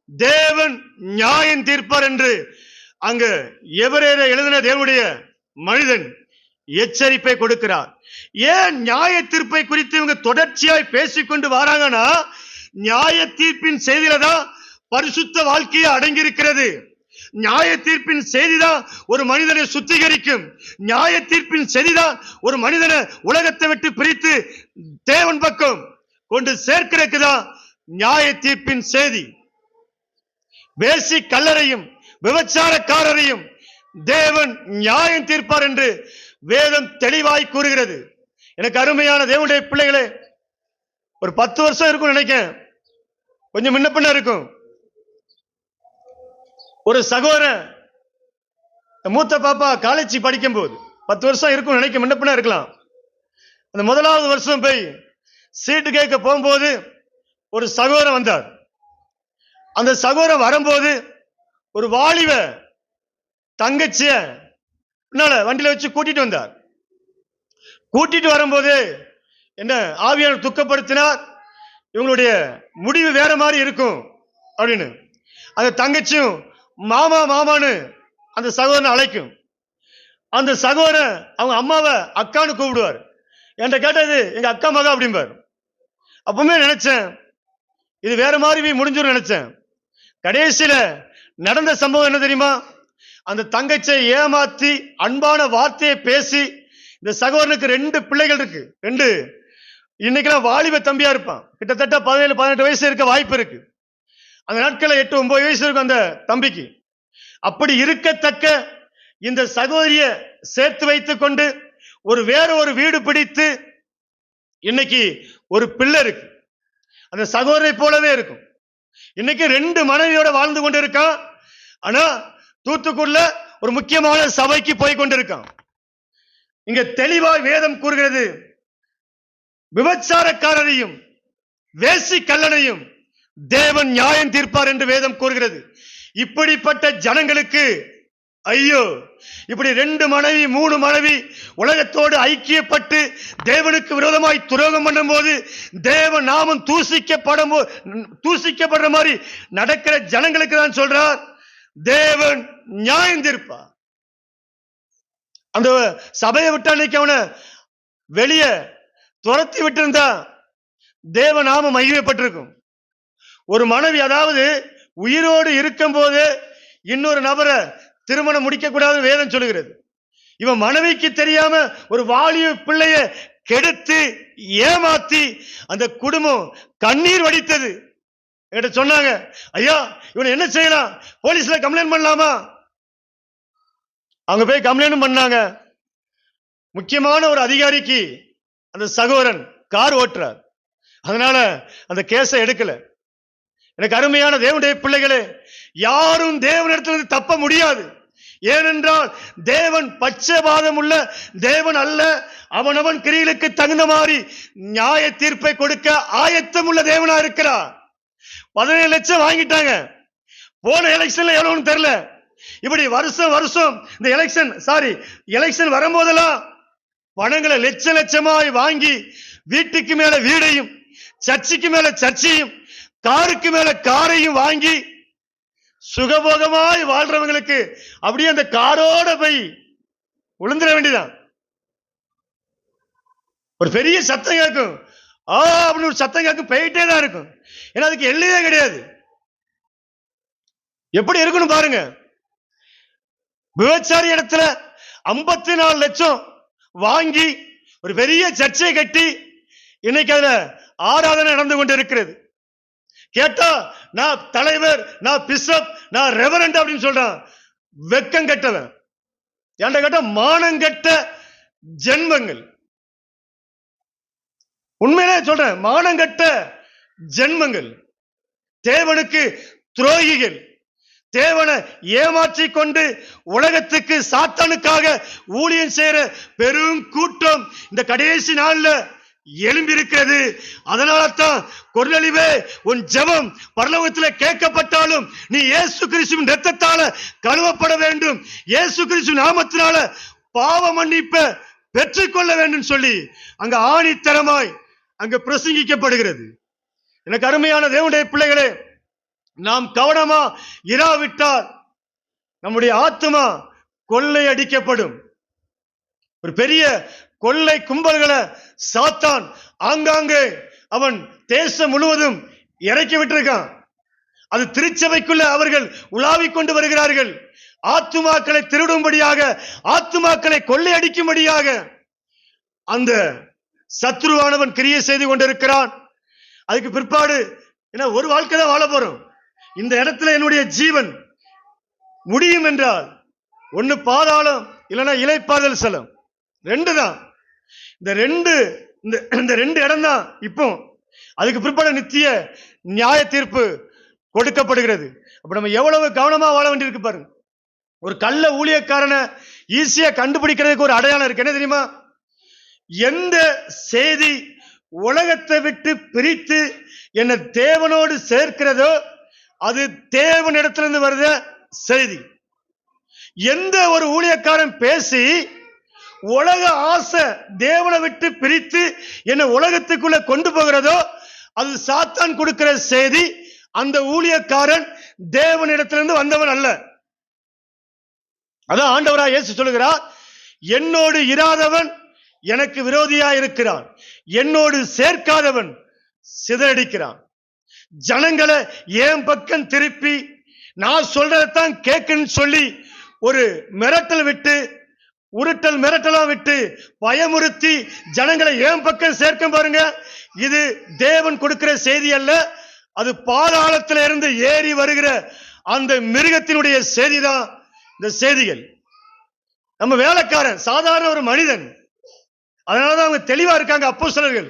தேவன் நியாயம் தீர்ப்பார் என்று அங்கு எபிரேயர் எழுதின தேவனுடைய மனிதன் எச்சரிப்பை கொடுக்கிறார். ஏன் நியாய தீர்ப்பை குறித்து இவங்க தொடர்ச்சியாய் பேசிக்கொண்டு வராங்கன்னா, நியாய தீர்ப்பின் செய்தியில தான் பரிசுத்த வாழ்க்கையை அடங்கி இருக்கிறது. நியாய தீர்ப்பின் செய்திதான் ஒரு மனிதனை சுத்திகரிக்கும். நியாய தீர்ப்பின் செய்திதான் ஒரு மனிதனை உலகத்தை விட்டு பிரித்து தேவன் பக்கம் கொண்டு சேர்க்கிறதுதான் நியாய தீர்ப்பின் செய்தி. வேசி கல்லறையும் விபச்சாரக்காரரையும் தேவன் நியாயம் தீர்ப்பார் என்று வேதம் தெளிவாய் கூறுகிறது. எனக்கு அருமையான தேவனுடைய பிள்ளைகளே, ஒரு 10 வருஷம் இருக்கும் நினைக்கிறேன், கொஞ்சம் முன்ன பின்ன இருக்கும். ஒரு சகோதரன், மூத்த பாப்பா காலேஜ் படிக்கும் போது 10 வருஷம் இருக்கும் நினைக்க, முன்ன பின்ன இருக்கலாம். அந்த முதலாவது வருஷம் போய் சீட்டு கேட்க போகும்போது ஒரு சகோதரன் வந்தார். அந்த சகோதரன் வரும்போது ஒரு வாலிப தங்கச்சிய வண்டியில வச்சு கூட்டிட்டு வந்தார். கூட்டிட்டு வரும்போது என்ன ஆவியானவர் துக்கப்படுத்தினார், இவங்களுடைய முடிவு வேற மாதிரி இருக்கும் அப்படின்னு. அந்த தங்கச்சியும் மாமா மாமான்னு அந்த சகோதரனை அழைக்கும். அந்த சகோதரன் அவங்க அம்மாவை அக்கான்னு கூப்பிடுவார். என்கிட்ட கேட்டது எங்க அக்கா மகா அப்படிம்பார். அப்பவுமே நினைச்சேன் இது வேற மாதிரி முடிஞ்சிடும் நினைச்சேன். கடைசியில நடந்த சம்பவம் என்ன தெரியுமா? அந்த தங்கச்சியை ஏமாத்தி அன்பான வார்த்தையை பேசி, இந்த சகோதரனுக்கு 2 பிள்ளைகள் இருக்கு. 2 இன்னைக்கெல்லாம் வாலிப தம்பியா இருப்பான். கிட்டத்தட்ட 17-18 வயசு இருக்க வாய்ப்பு இருக்கு. அந்த நாட்களில் 8-9 வயசு இருக்கும் அந்த தம்பிக்கு. அப்படி இருக்கத்தக்க இந்த சகோதரிய சேர்த்து வைத்துக் கொண்டு வேற ஒரு வீடு பிடித்து இன்னைக்கு ஒரு பிள்ளை இருக்கு. அந்த சகோதரை போலவே இருக்கும். இன்னைக்கு 2 மனைவியோட வாழ்ந்து கொண்டு இருக்கான். ஆனா தூத்துக்குள்ள ஒரு முக்கியமான சபைக்கு போய் கொண்டிருக்கான். இங்க தெளிவாய் வேதம் கூறுகிறது, விபச்சாரக்காரரையும் வேசி கல்லனையும் தேவன் நியாயம் தீர்ப்பார் என்று வேதம் கூறுகிறது. இப்படிப்பட்ட ஜனங்களுக்கு ஐயோ! இப்படி 2 மனைவி 3 மனைவி உலகத்தோடு ஐக்கியப்பட்டு தேவனுக்கு விரோதமாய் துரோகம் பண்ணும் போது தேவ நாமம் தூசிக்கப்படுற மாதிரி நடக்கிற ஜனங்களுக்கு தான் சொல்றார் தேவன் நியாயம் தீர்ப்பார். அந்த சபையை விட்டு அன்னைக்கு அவனை வெளியே துரத்தி விட்டு இருந்தா தேவ நாமம் மகிமைப்பட்டிருக்கும். ஒரு மனைவி, அதாவது உயிரோடு இருக்கும் போது இன்னொரு நபரை திருமணம் முடிக்க கூடாது வேதம் சொல்லுகிறது. இவன் மனைவிக்கு தெரியாம ஒரு வாலிப பிள்ளைய கெடுத்து ஏமாத்தி அந்த குடும்பம் கண்ணீர் வடித்தது. என்கிட்ட சொன்னாங்க, ஐயா இவனை என்ன செய்யலாம், போலீஸ்ல கம்ப்ளைண்ட் பண்ணலாமா? அவங்க போய் கம்ப்ளைண்ட் பண்ணாங்க. முக்கியமான ஒரு அதிகாரிக்கு அந்த சகோதரன் கார் ஓட்டுறார். அதனால அந்த கேஸை எடுக்கல. எனக்கு அருமையான தேவனுடைய பிள்ளைகளே, யாரும் தேவனிடத்திலிருந்து தப்ப முடியாது. ஏனென்றால் தேவன் பட்சபாதம் உள்ள தேவன் அல்ல. அவனவன் கிரியைகளுக்கு தகுந்த மாதிரி நியாய தீர்ப்பை கொடுக்க ஆயத்தம் உள்ள தேவனா இருக்கிறார். 17 லட்சம் வாங்கிட்டாங்க. போன எலெக்ஷன்ல எவ்வளவுன்னு தெரியல. இப்படி வருஷம் வருஷம் இந்த எலெக்ஷன் வரும்போதெல்லாம் பணங்களை லட்சமாய் வாங்கி வீட்டுக்கு மேல வீடையும் சர்ச்சுக்கு மேல சர்ச்சையும் காருக்கு மேல காரையும் வாங்கி சுகபோகமாய் வாழ்றவங்களுக்கு அப்படியே அந்த காரோட போய் விழுந்துட வேண்டியதான். ஒரு பெரிய சத்தம் கேட்கும், அப்படின்னு ஒரு சத்தம் கேட்கும், போயிட்டே தான் இருக்கும். ஏன்னா அதுக்கு எல்லையே கிடையாது. எப்படி இருக்கணும் பாருங்க. விபச்சாரி இடத்துல 54 லட்சம் வாங்கி ஒரு பெரிய சர்ச்சை கட்டி இன்னைக்கு அதுல ஆராதனை நடந்து கொண்டு இருக்கிறது. கேட்டா நான் தலைவர், நான் பிஷப், நான் ரெவரண்ட் அப்படின்னு சொல்றான். வெக்கம் கெட்டவன். ஏன்டா கேட்டா மானங்கெட்ட ஜென்மங்கள். உண்மையிலே சொல்றேன், மானங்கெட்ட ஜென்மங்கள், தேவனுக்கு துரோகிகள், தேவனை ஏமாற்றி கொண்டு உலகத்துக்கு சாத்தானுக்காக ஊழியம் செய்யற பெரும் கூட்டம் இந்த கடைசி நாள்ல எழும்பி இருக்கிறது. அதனால தான் கொர்நேலியுவே, உன் ஜெபம் பரலோகத்தில் கேட்கப்பட்டாலும் நீ இயேசு கிறிஸ்துவின் இரத்தத்தால கழுவப்பட வேண்டும், இயேசு கிறிஸ்துவின் நாமத்தினால பாவ மன்னிப்பை பெற்றுக்கொள்ள வேண்டும் சொல்லி அங்க ஆணித்தரமாய் அங்க பிரசங்கிக்கப்படுகிறது. எனக்கு அருமையான தேவனுடைய பிள்ளைகளே, நாம் கவனமா இராவிட்டால் நம்முடைய ஆத்துமா கொள்ளை அடிக்கப்படும். ஒரு பெரிய கொள்ளை கும்பல்களை சாத்தான் ஆங்காங்கே அவன் தேசம் முழுவதும் இறக்கி விட்டிருக்கான். அது திருச்சபைக்குள்ள அவர்கள் உலாவிக் கொண்டு வருகிறார்கள். ஆத்துமாக்களை திருடும்படியாக, ஆத்துமாக்களை கொள்ளையடிக்கும்படியாக அந்த சத்ருவானவன் கிரியை செய்து கொண்டிருக்கிறான். அதுக்கு பிற்பாடு என்ன, ஒரு வாழ்க்கை தான் வாழ போறோம். இந்த இடத்துல என்னுடைய ஜீவன் முடியும் என்றால் ஒன்னு பாதாளம், இல்லைன்னா இலைப்பாதல் ஸ்தலம். ரெண்டு தான். இந்த ரெண்டு இடம் தான். இப்போ அதுக்கு பிற்பாடு நித்திய நியாய தீர்ப்பு கொடுக்கப்படுகிறது. அப்ப நம்ம எவ்வளவு கவனமா வாழ வேண்டியிருக்கு பாருங்க. ஒரு கள்ள ஊழியக்காரனை ஈஸியா கண்டுபிடிக்கிறதுக்கு ஒரு அடையாளம் இருக்கு. என்ன தெரியுமா? எந்த செய்தி உலகத்தை விட்டு பிரித்து என்ன தேவனோடு சேர்க்கிறதோ அது தேவனிடத்திலிருந்து வருத செய்தி. எந்த ஒரு ஊழியக்காரன் பேசி உலக ஆசை தேவனை விட்டு பிரித்து என்ன உலகத்துக்குள்ள கொண்டு போகிறதோ அது சாத்தான் கொடுக்கிற செய்தி. அந்த ஊழியக்காரன் தேவனிடத்திலிருந்து வந்தவன் அல்ல. அதான் ஆண்டவராய் இயேசு சொல்லுகிறார், என்னோடு இராதவன் எனக்கு விரோதியா இருக்கிறான், என்னோடு சேர்க்காதவன் சிதறடிக்கிறான். ஜனங்களை என் பக்கம் திருப்பி நான் சொல்றதான் கேட்கன்னு சொல்லி ஒரு மிரட்டல் விட்டு, உருட்டல் மிரட்டலாம் விட்டு பயமுறுத்தி ஜனங்களை என் பக்கம் சேர்க்க பாருங்க. இது தேவன் கொடுக்கிற செய்தி அல்ல. அது பாதாளத்தில் இருந்து ஏறி வருகிற அந்த மிருகத்தினுடைய செய்தி தான் இந்த செய்திகள். நம்ம வேலைக்காரன் சாதாரண ஒரு மனிதன். அதனாலதான் அவங்க தெளிவா இருக்காங்க அப்போஸ்தலர்கள்.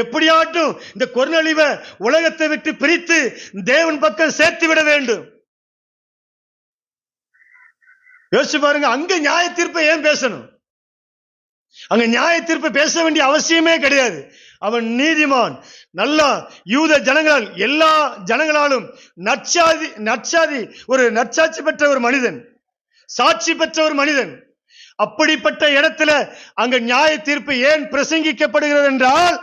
எப்படியாட்டும் இந்த கொர்நேலியுவை உலகத்தை விட்டு பிரித்து தேவன் பக்கம் சேர்த்து விட வேண்டும். யோசிச்சு பாருங்க, அங்க நியாய தீர்ப்பை ஏன் பேசணும்? அங்க நியாய தீர்ப்பை பேச வேண்டிய அவசியமே கிடையாது. அவன் நீதிமான், நல்லா யூத ஜனங்களால், எல்லா ஜனங்களாலும் நற்சாதி ஒரு நற்சாட்சி பெற்ற ஒரு மனிதன், சாட்சி பெற்ற ஒரு மனிதன். அப்படிப்பட்ட இடத்துல அங்க நியாய தீர்ப்பு ஏன் பிரசங்கிக்கப்படுகிறது என்றால்,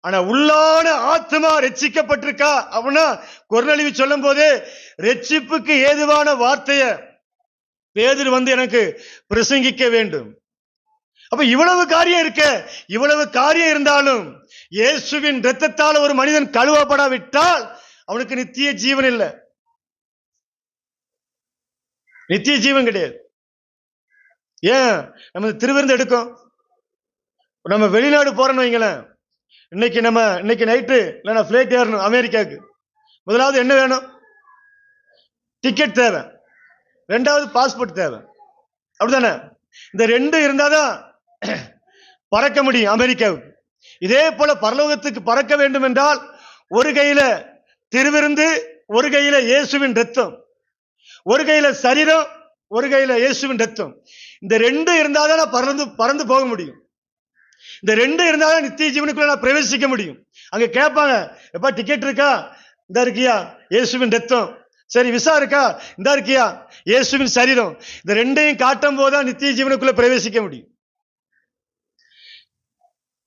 ஆனா உள்ளான ஆத்மா ரட்சிக்கப்பட்டிருக்கா அப்படின்னா கொர்நேலியு சொல்லும் போது ரட்சிப்புக்கு ஏதுவான வார்த்தைய பேதுரு எனக்கு பிரசங்கிக்க வேண்டும். அப்ப இவ்வளவு காரியம் இருக்க, இவ்வளவு காரியம் இருந்தாலும் இயேசுவின் இரத்தத்தால் ஒரு மனிதன் கழுவப்படாவிட்டால் அவனுக்கு நித்திய ஜீவன் இல்லை, நித்திய ஜீவன் கிடையாது. ஏன் நம்ம திருவிருந்து எடுக்கும்? நம்ம வெளிநாடு போறோம்னு வைங்களேன். இன்னைக்கு நைட்டு இல்லைன்னா பிளைட் ஏறணும் அமெரிக்காவுக்கு. முதலாவது என்ன வேணும்? டிக்கெட் தேவை. ரெண்டாவது பாஸ்போர்ட் தேவை. அப்படித்தானே? இந்த ரெண்டு இருந்தாதான் பறக்க முடியும் அமெரிக்காவுக்கு. இதே போல பரலோகத்துக்கு பறக்க வேண்டும் என்றால் ஒரு கையில திருவிருந்து, ஒரு கையில இயேசுவின் ரத்தம், ஒரு கையில சரீரம், ஒரு கையில இயேசுவின் ரத்தம். இந்த ரெண்டு இருந்தாதான் பறந்து போக முடியும். இந்த ரெண்டு இருந்தாதான் நித்திய ஜீவனுக்குள்ள நான் பிரவேசிக்க முடியும். அங்க கேட்பாங்க, எப்பா டிக்கெட் இருக்கா? இந்த இருக்கியா? இயேசுவின் ரத்தம். சரி, விசா இருக்கா? இந்த இருக்கியா? இயேசுவின் சரீரம். இந்த ரெண்டையும் காட்டும் போதுதான் நித்திய ஜீவனுக்குள்ள பிரவேசிக்க முடியும்.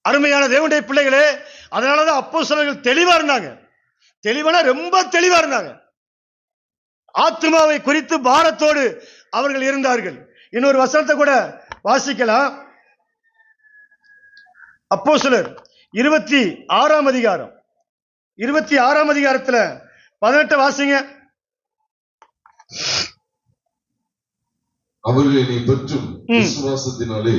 அருமையான தேவனுடைய பிள்ளைகளே, அதனாலதான் அப்போஸ்தலர்கள் தெளிவா இருந்தாங்க. தெளிவான ரொம்ப தெளிவா இருந்தாங்க. ஆத்மாவை குறித்து பாரத்தோடு அவர்கள் இருந்தார்கள். இன்னொரு வசனத்தை கூட வாசிக்கலாம். அப்போஸ்தலர் 26ஆம் அதிகாரம், 26ஆம் அதிகாரத்துல 18 வாசிங்க. அவர்களை நீ பெற்றும் விசுவாசத்தினாலே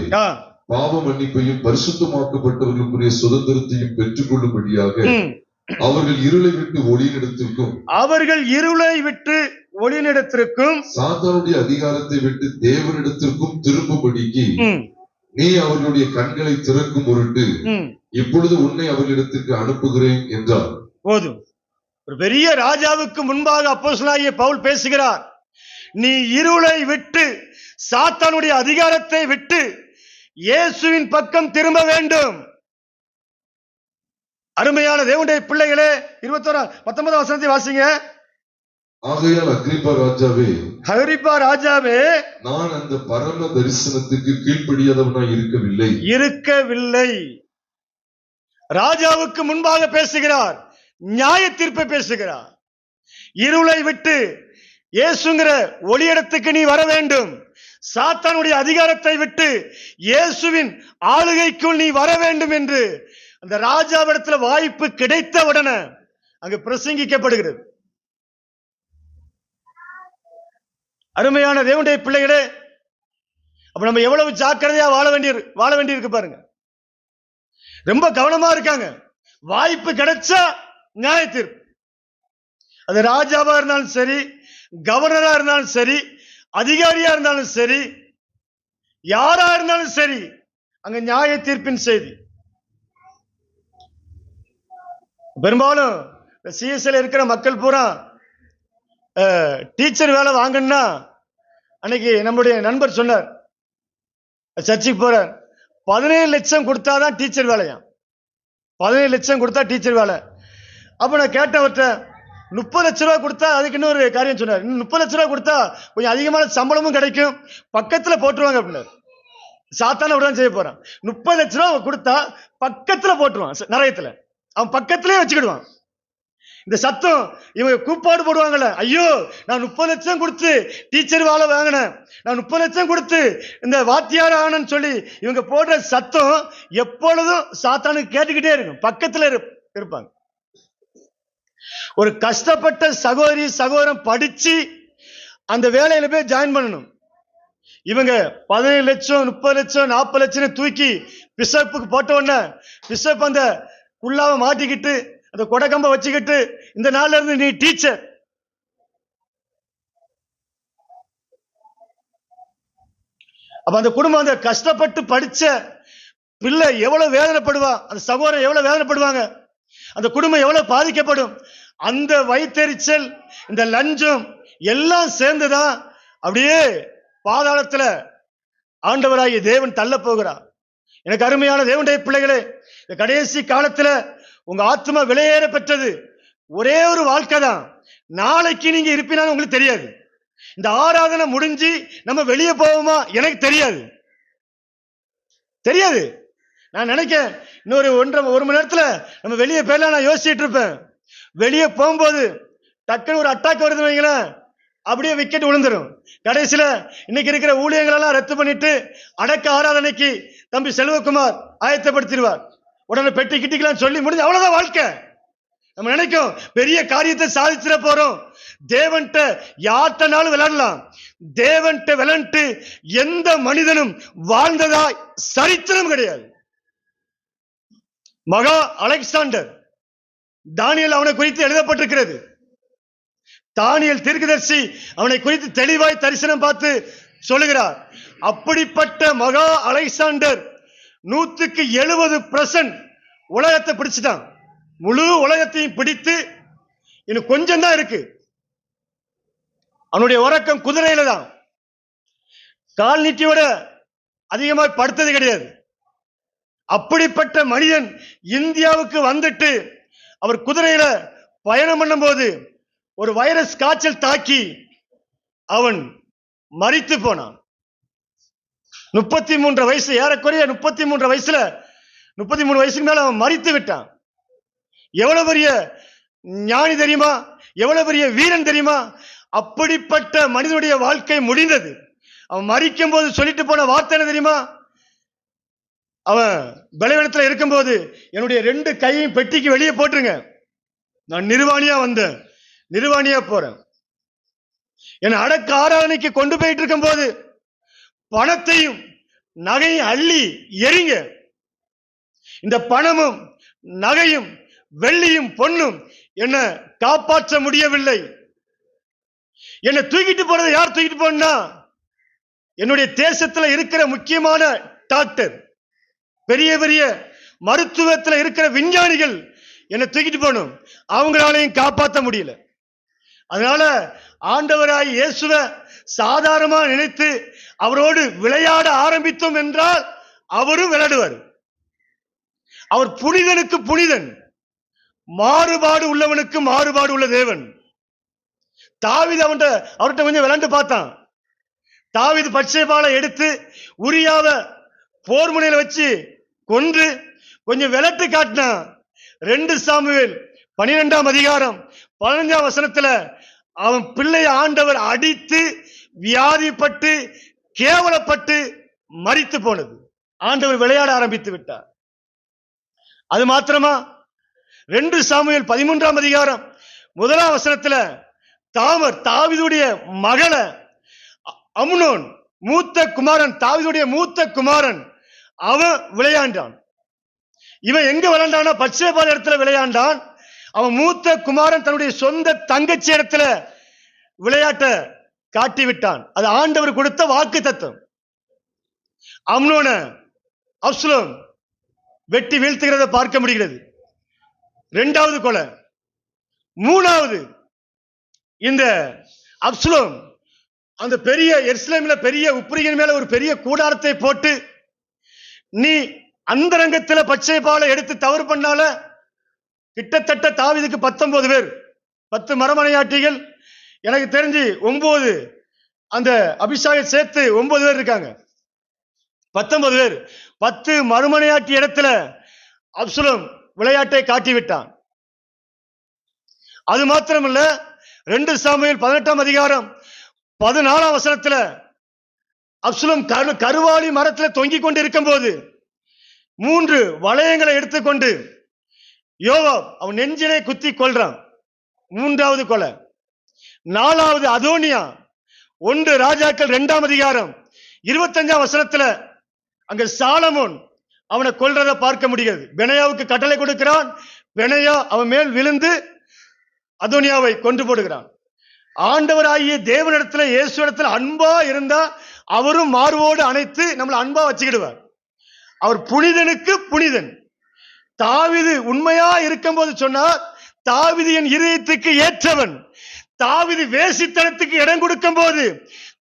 பாவ மன்னிப்பையும் பரிசுத்தமாக்கப்பட்டவர்களுக்குரிய சுதந்திரத்தையும் பெற்றுக் கொள்ளும்படியாக அவர்கள் இருளை விட்டு ஒளியினிடத்திற்கும் சாத்தானுடைய அதிகாரத்தை விட்டு தேவனிடத்திற்கும் திரும்பும்படிக்கு நீ அவர்களுடைய கண்களை திறக்கும் பொருட்டு இப்பொழுது உன்னை அவர்களிடத்திற்கு அனுப்புகிறேன் என்றார். போதும். ஒரு பெரிய ராஜாவுக்கு முன்பாக அப்போஸ்தலனாகிய பவுல் பேசுகிறார். நீ இருளை விட்டு சாத்தானுடைய அதிகாரத்தை விட்டு இயேசுவின் பக்கம் திரும்ப வேண்டும். அருமையான தேவனுடைய பிள்ளைகளே, 19 வசனத்தை வாசிங்க. ஆகையால் அகிரிப்பா ராஜாவே, நான் அந்த பரம தரிசனத்துக்கு கீழ்ப்படியாதவனாய் இருக்கவில்லை. ராஜாவுக்கு முன்பாக பேசுகிறார், நியாய தீர்ப்பை பேசுகிறார். இருளை விட்டு இயேசுங்கிற ஒளியிடத்துக்கு நீ வர வேண்டும். சாத்தானுடைய அதிகாரத்தை விட்டு இயேசுவின் ஆளுகைக்குள் நீ வர வேண்டும் என்று அந்த ராஜாவிடத்தில் வாய்ப்பு கிடைத்த உடனே அங்கு பிரசங்கிக்கப்படுகிறது. அருமையான தேவனுடைய பிள்ளைகளே, அப்ப நம்ம எவ்வளவு ஜாக்கிரதையா வாழ வேண்டியிருக்கு பாருங்க. ரொம்ப கவனமா இருக்காங்க. வாய்ப்பு கிடைச்சா நியாய தீர்ப்பு. அது ராஜாவா இருந்தாலும் சரி, கவர்னரா இருந்தாலும் சரி, அதிகாரியா இருந்தாலும் சரி, யாரா இருந்தாலும் சரி, அங்க நியாய தீர்ப்பின் செய்தி. பெரும்பாலும் சிஎஸ்ஐல இருக்கிற மக்கள் பூரா டீச்சர் வேலை வாங்கணும்னா, அன்னைக்கு நம்முடைய நண்பர் சொன்னார், சர்ச்சுக்கு போறார், 17 லட்சம் கொடுத்தாதான் டீச்சர் வேலையா. 17 லட்சம் கொடுத்தா டீச்சர் வேலை. அப்ப நான் கேட்டவர்கிட்ட 30 லட்ச ரூபாய் கொடுத்தா, அதுக்கு இன்னொரு காரியம் சொன்னார், 30 லட்ச ரூபாய் கொடுத்தா கொஞ்சம் அதிகமான சம்பளமும் கிடைக்கும், பக்கத்துல போட்டுருவாங்க அப்படின்னாரு. சாத்தான அப்படிதான் செய்ய போறான். 30 லட்ச ரூபாய் கொடுத்தா பக்கத்துல போட்டுருவான், நரகத்துல அவன் பக்கத்திலே வச்சுக்கிடுவான். இந்த சத்தம் இவங்க கூப்பாடு போடுவாங்கல்ல, ஐயோ நான் 30 லட்சம் கொடுத்து டீச்சர் வேலை வாங்கினேன், நான் 30 லட்சம் கொடுத்து இந்த வாத்தியார் ஆனன்னு சொல்லி இவங்க போடுற சத்தம் எப்பொழுதும் சாத்தானுக்கு கேட்டுக்கிட்டே இருக்கும், பக்கத்துல இருப்பாங்க. ஒரு கஷ்டப்பட்ட சகோதரி சகோதரன் படிச்சு அந்த வேலையில போய் ஜாயின் பண்ணணும். இவங்க 17 லட்சம் 30 லட்சம் 40 லட்சம் தூக்கி பிஷப்புக்கு போட்ட உடனே பிஷப் அந்த குள்ளாவை மாட்டிக்கிட்டு அந்த கொடைக்கம்ப வச்சுக்கிட்டு, இந்த நாள்ல இருந்து நீ டீச்சர். அப்ப அந்த குடும்பம், அந்த கஷ்டப்பட்டு படிச்ச பிள்ளை எவ்வளவு வேதனைப்படுவா, அந்த சகோதரன் எவ்வளவு வேதனைப்படுவாங்க, அந்த குடும்பம் எவ்வளவு பாதிக்கப்படும். அந்த வயிற்றெரிச்சல், இந்த லஞ்சம் எல்லாம் சேர்ந்துதான் அப்படியே பாதாளத்துல ஆண்டவராகிய தேவன் தள்ள போகிறார். எனக்கு அருமையான தேவனுடைய பிள்ளைகளே, இந்த கடைசி காலத்துல உங்க ஆத்மா விலையேற பெற்றது ஒரே ஒரு வாழ்க்கை தான். நாளைக்கு நீங்க இருப்பினாலும் உங்களுக்கு தெரியாது. இந்த ஆராதனை முடிஞ்சு நம்ம வெளியே போவோமா எனக்கு தெரியாது. நான் நினைக்கிறேன் இன்னொரு 1 மணி நேரத்துல நம்ம வெளியே போயிடலாம் நான் யோசிச்சுட்டு இருப்பேன். வெளியே போகும்போது டக்குன்னு ஒரு அட்டாக் வருது வைங்களேன், அப்படியே விக்கெட் விழுந்துடும். கடைசியில இன்னைக்கு இருக்கிற ஊழியங்கள் எல்லாம் ரத்து பண்ணிட்டு அடக்க ஆராதனைக்கு தம்பி செல்வகுமார் ஆயத்தப்படுத்திடுவார். உடனே பெட்டி கிட்டிக்கலாம் சொல்லி முடிஞ்சு அவ்வளவுதான் வாழ்க்கை. நம்ம நினைக்கும் பெரிய காரியத்தை சாதிச்சிட போறோம். தேவன்ட்ட யார்ட்டனாலும் விளையாடலாம். தேவன்ட்ட விளையாண்டு எந்த மனிதனும் வாழ்ந்ததாய் சரித்திரம் கிடையாது. மகா அலெக்சாண்டர், தானியேல் அவனை குறித்து எழுதப்பட்டிருக்கிறது. தானியேல் தீர்க்கதரிசி அவனை குறித்து தெளிவாய் தரிசனம் பார்த்து சொல்லுகிறார். அப்படிப்பட்ட மகா அலெக்சாண்டர் 170% உலகத்தை பிடிச்சிட்டான். முழு உலகத்தையும் பிடித்து இன்னும் கொஞ்சம் தான் இருக்கு. அவனுடைய உறக்கம் குதிரையில தான். கால் நீட்டியோட அதிகமாக படுத்தது கிடையாது. அப்படிப்பட்ட மனிதன் இந்தியாவுக்கு வந்துட்டு அவர் குதிரையில பயணம் பண்ணும் போது ஒரு வைரஸ் காய்ச்சல் தாக்கி அவன் மரித்து போனான். 33 வயசு, ஏறக்குறைய 33 வயசுல 33 வயசுக்கு மேல அவன் மரித்து விட்டான். எவ்வளவு பெரிய ஞானி தெரியுமா, எவ்வளவு பெரிய வீரன் தெரியுமா. அப்படிப்பட்ட மனிதனுடைய வாழ்க்கை முடிந்தது. அவன் மரிக்கும் போது சொல்லிட்டு போன வார்த்தை என்ன தெரியுமா, அவன் பலவீனத்துல இருக்கும் போது என்னுடைய 2 கையையும் பெட்டிக்கு வெளியே போட்டுருங்க, நான் நிர்வாணியா வந்தேன், நிர்வாணியா போறேன். என்னை அடக்க ஆராதனைக்கு கொண்டு போயிட்டு இருக்கும் போது பணத்தையும் நகையும் அள்ளி எறிங்க. இந்த பணமும் நகையும் வெள்ளியும் பொன்னும் என்ன காப்பாற்ற முடியவில்லை. என்னை தூக்கிட்டு போறது யார் தூக்கிட்டு போனா, என்னுடைய தேசத்துல இருக்கிற முக்கியமான டாக்டர், பெரிய பெரிய மருத்துவத்தில் இருக்கிற விஞ்ஞானிகள் என்னை தூக்கிட்டு போகணும். அவங்களாலையும் காப்பாற்ற முடியல. அதனால ஆண்டவராய் இயேசுவை சாதாரணமா நினைத்து அவரோடு விளையாட ஆரம்பித்தோம் என்றால் அவரும் விளையாடுவார். அவர் புனிதனுக்கு புனிதன், மாறுபாடு உள்ளவனுக்கு மாறுபாடு உள்ள தேவன். தாவீது அவர்கிட்ட கொஞ்சம் விளையாண்டு பார்த்தான். தாவீது பட்சேபாலை எடுத்து உரியாவை போர் முனையில வச்சு கொன்று கொஞ்சம் விளையாட்டு காட்டினான். 2 சாமுவேல் 12ஆம் அதிகாரம் 15ஆம் வசனத்துல அவன் பிள்ளையை ஆண்டவர் அடித்து வியாதிப்பட்டு கேவலப்பட்டு மரித்து போனது. ஆண்டவர் விளையாட ஆரம்பித்து விட்டார். அது மாத்திரமா, 2 சாமுவேல் 13ஆம் அதிகாரம் 1ஆம் வசனத்துல தாமர் தாவீதுடைய மகளை அம்னோன் மூத்த குமாரன், தாவீதுடைய மூத்த குமாரன், அவன் விளையாண்டான். இவன் எங்க விளையாண்டானா? பத்சேபா இடத்துல விளையாண்டான். அவன் மூத்த குமாரன் தன்னுடைய சொந்த தங்கச்சி இடத்துல விளையாட்ட காட்டிவிட்டான். அது ஆண்டவர் கொடுத்த வாக்கு தத்துவம். அம்னோன அப்சலோம் வெட்டி வீழ்த்துகிறத பார்க்க முடிகிறது. 2வது கொலை. 3வது, இந்த அப்சலோம் அந்த பெரிய எருசலேமில பெரிய உப்பரியின் மேல ஒரு பெரிய கூடாரத்தை போட்டு, நீ அந்தரங்கத்துல பச்சைபாலை எடுத்து தவறு பண்ணால கிட்டத்தட்ட தாவீதுக்கு 19 பேர், 10 மரமனையாட்டிகள், எனக்கு தெரிஞ்சு 9 அந்த அபிஷாகை சேர்த்து 9 பேர் இருக்காங்க. 19 பேர். 10 மறுமனையாட்டி இடத்துல அப்சலோம் விளையாட்டை காட்டிவிட்டான். அது மாத்திரமல்ல, 2 சாமுவேல் 18ஆம் அதிகாரம் 14ஆம் வசனத்துல அப்சலோம் கருவாளி மரத்துல தொங்கிக் கொண்டு இருக்கும் போது 3 வளையங்களை எடுத்துக்கொண்டு யோவாப் அவன் நெஞ்சிலே குத்தி கொள்றான். 3வது கொலை. 4வது அதோனியா 1 ராஜாக்கள் 2ஆம் அதிகாரம் 25ஆம் வசனத்துல அங்க சாலமோன் அவனை கொல்றத பார்க்க முடிகிறது. பெனாயாவுக்கு கட்டளை கொடுக்கிறான். பெனாயா அவன் மேல் விழுந்து அதோனியாவை கொண்டு போடுகிறான். ஆண்டவராகிய தேவனிடத்துல, இயேசு இடத்துல அன்பா இருந்தா அவரும் மார்போடு அணைத்து நம்மளை அன்பா வச்சுக்கிடுவார். அவர் புனிதனுக்கு புனிதன். தாவீது உண்மையா இருக்கும் போது சொன்னார், தாவீது என் இதயத்துக்கு ஏற்றவன். தாவீது வேசித்தனத்துக்கு இடம் கொடுக்கும் போது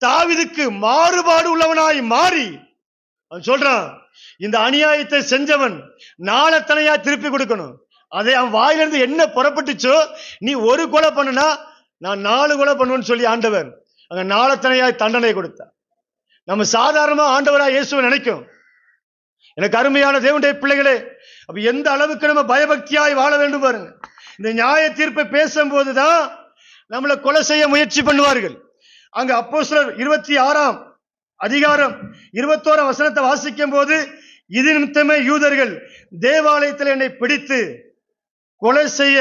தாவீதுக்கு மாறுபாடு உள்ளவனாய் மாறி அவன் சொல்றான், இந்த அநியாயத்தை செஞ்சவன் நாளத்தனையா திருப்பி கொடுக்கணும். அதை அவன் வாயிலிருந்து என்ன புறப்பட்டுச்சோ, நீ 1 கொலை பண்ணுனா நான் 4 கொலை பண்ணுவேன்னு சொல்லி ஆண்டவர் அங்க நாளத்தனையாய் தண்டனை கொடுத்தார். நம்ம சாதாரணமா ஆண்டவராய் இயேசுவை நினைக்கும். எனக்கு அருமையான தேவனுடைய பிள்ளைகளே, அப்ப எந்த அளவுக்கு நம்ம பயபக்தியாய் வாழ வேண்டும் பாருங்க. இந்த நியாய தீர்ப்பை பேசும்போதுதான் நம்மளை கொலை செய்ய முயற்சி பண்ணுவார்கள். அங்க அப்போஸ்தலர் 26ஆம் அதிகாரம் 21ஆம் வசனத்தை வாசிக்கும் போது, இது நிமித்தமே யூதர்கள் தேவாலயத்தில் என்னை பிடித்து கொலை செய்ய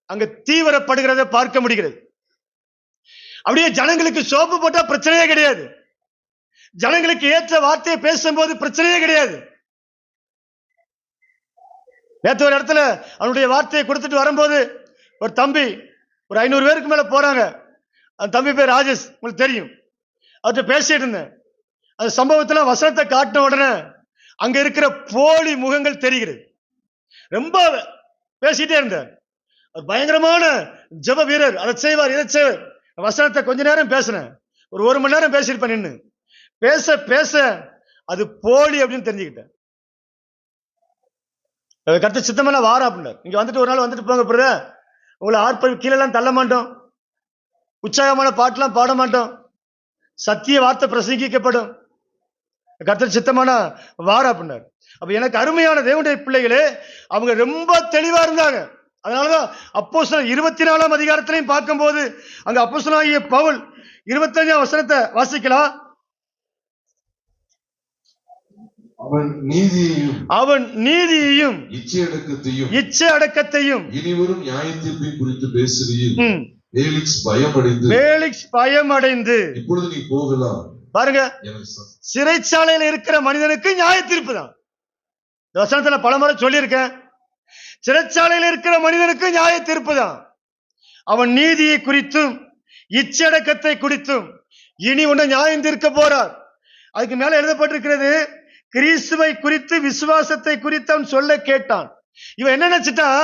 அங்க தீவிரப்படுகிறத பார்க்க முடிகிறது. அப்படியே ஜனங்களுக்கு சோப்பு போட்டா பிரச்சனையே கிடையாது. ஜனங்களுக்கு ஏற்ற வார்த்தையை பேசும்போது பிரச்சனையே கிடையாது. நேற்று ஒரு இடத்துல அவனுடைய வார்த்தையை கொடுத்துட்டு வரும்போது ஒரு தம்பி ஒரு 500 பேருக்கு மேல போறாங்க. அந்த தம்பி பேர் ராஜேஷ், உங்களுக்கு தெரியும். அவர்கிட்ட பேசிட்டு இருந்தேன். அந்த சம்பவத்துல வசனத்தை காட்டின உடனே அங்க இருக்கிற போலி முகங்கள் தெரிகிறது. ரொம்ப பேசிட்டே இருந்தார். பயங்கரமான ஜெப வீரர், அதை செய்வார் இதை செய்வார். வசனத்தை கொஞ்ச நேரம் பேசினேன். ஒரு 1 மணி நேரம் பேசியிருப்பேன். நின்று பேச பேச அது போலி அப்படின்னு தெரிஞ்சுக்கிட்டேன். கருத்து சித்தமான வாரம் அப்படின்னார். இங்க வந்துட்டு ஒரு நாள் வந்துட்டு போங்க பிறகு உங்களை ஆர்ப்பரி கீழெல்லாம் தள்ள மாட்டோம், உற்சாகமான பாட்டெல்லாம் பாட மாட்டோம், சத்திய வார்த்தை பிரசங்கிக்கப்படும், கர்த்தர் சித்தமான வாரம் அப்படின்னார். அப்ப எனக்கு அருமையான தேவனுடைய பிள்ளைகளே, அவங்க ரொம்ப தெளிவா இருந்தாங்க. அதனாலதான் அப்போஸ்தலர் 24ஆம் அதிகாரத்திலையும் பார்க்கும்போது அங்க அப்போஸ்தலனாகிய பவுல் 25ஆம் வசனத்தை வாசிக்கலாம். அவன் நீதியையும் இச்சை அடக்கத்தையும் இனிவரும் நியாயத்தீர்ப்பை குறித்து பேசுகிறீர். பேலிக்ஸ் பயமடைந்து இப்பொழுது நீ போகலாம். பாருங்க, சிறைச்சாலையில் இருக்கிற மனிதனுக்கு நியாய தீர்ப்பு தான். இந்த வசனத்துல பலமுறை சொல்லியிருக்கேன். சிறைச்சாலையில் இருக்கிற மனிதனுக்கு நியாய தீர்ப்பு தான். அவன் நீதியை குறித்தும் இச்சடக்கத்தை குறித்தும் இனி ஒன்று நியாயம் தீர்க்க போறார். அதுக்கு மேல எழுதப்பட்டிருக்கிறது, கிறிஸ்துவை குறித்து விசுவாசத்தை குறித்து அவன் சொல்ல கேட்டான். இவன் என்ன நினைச்சிட்டான்,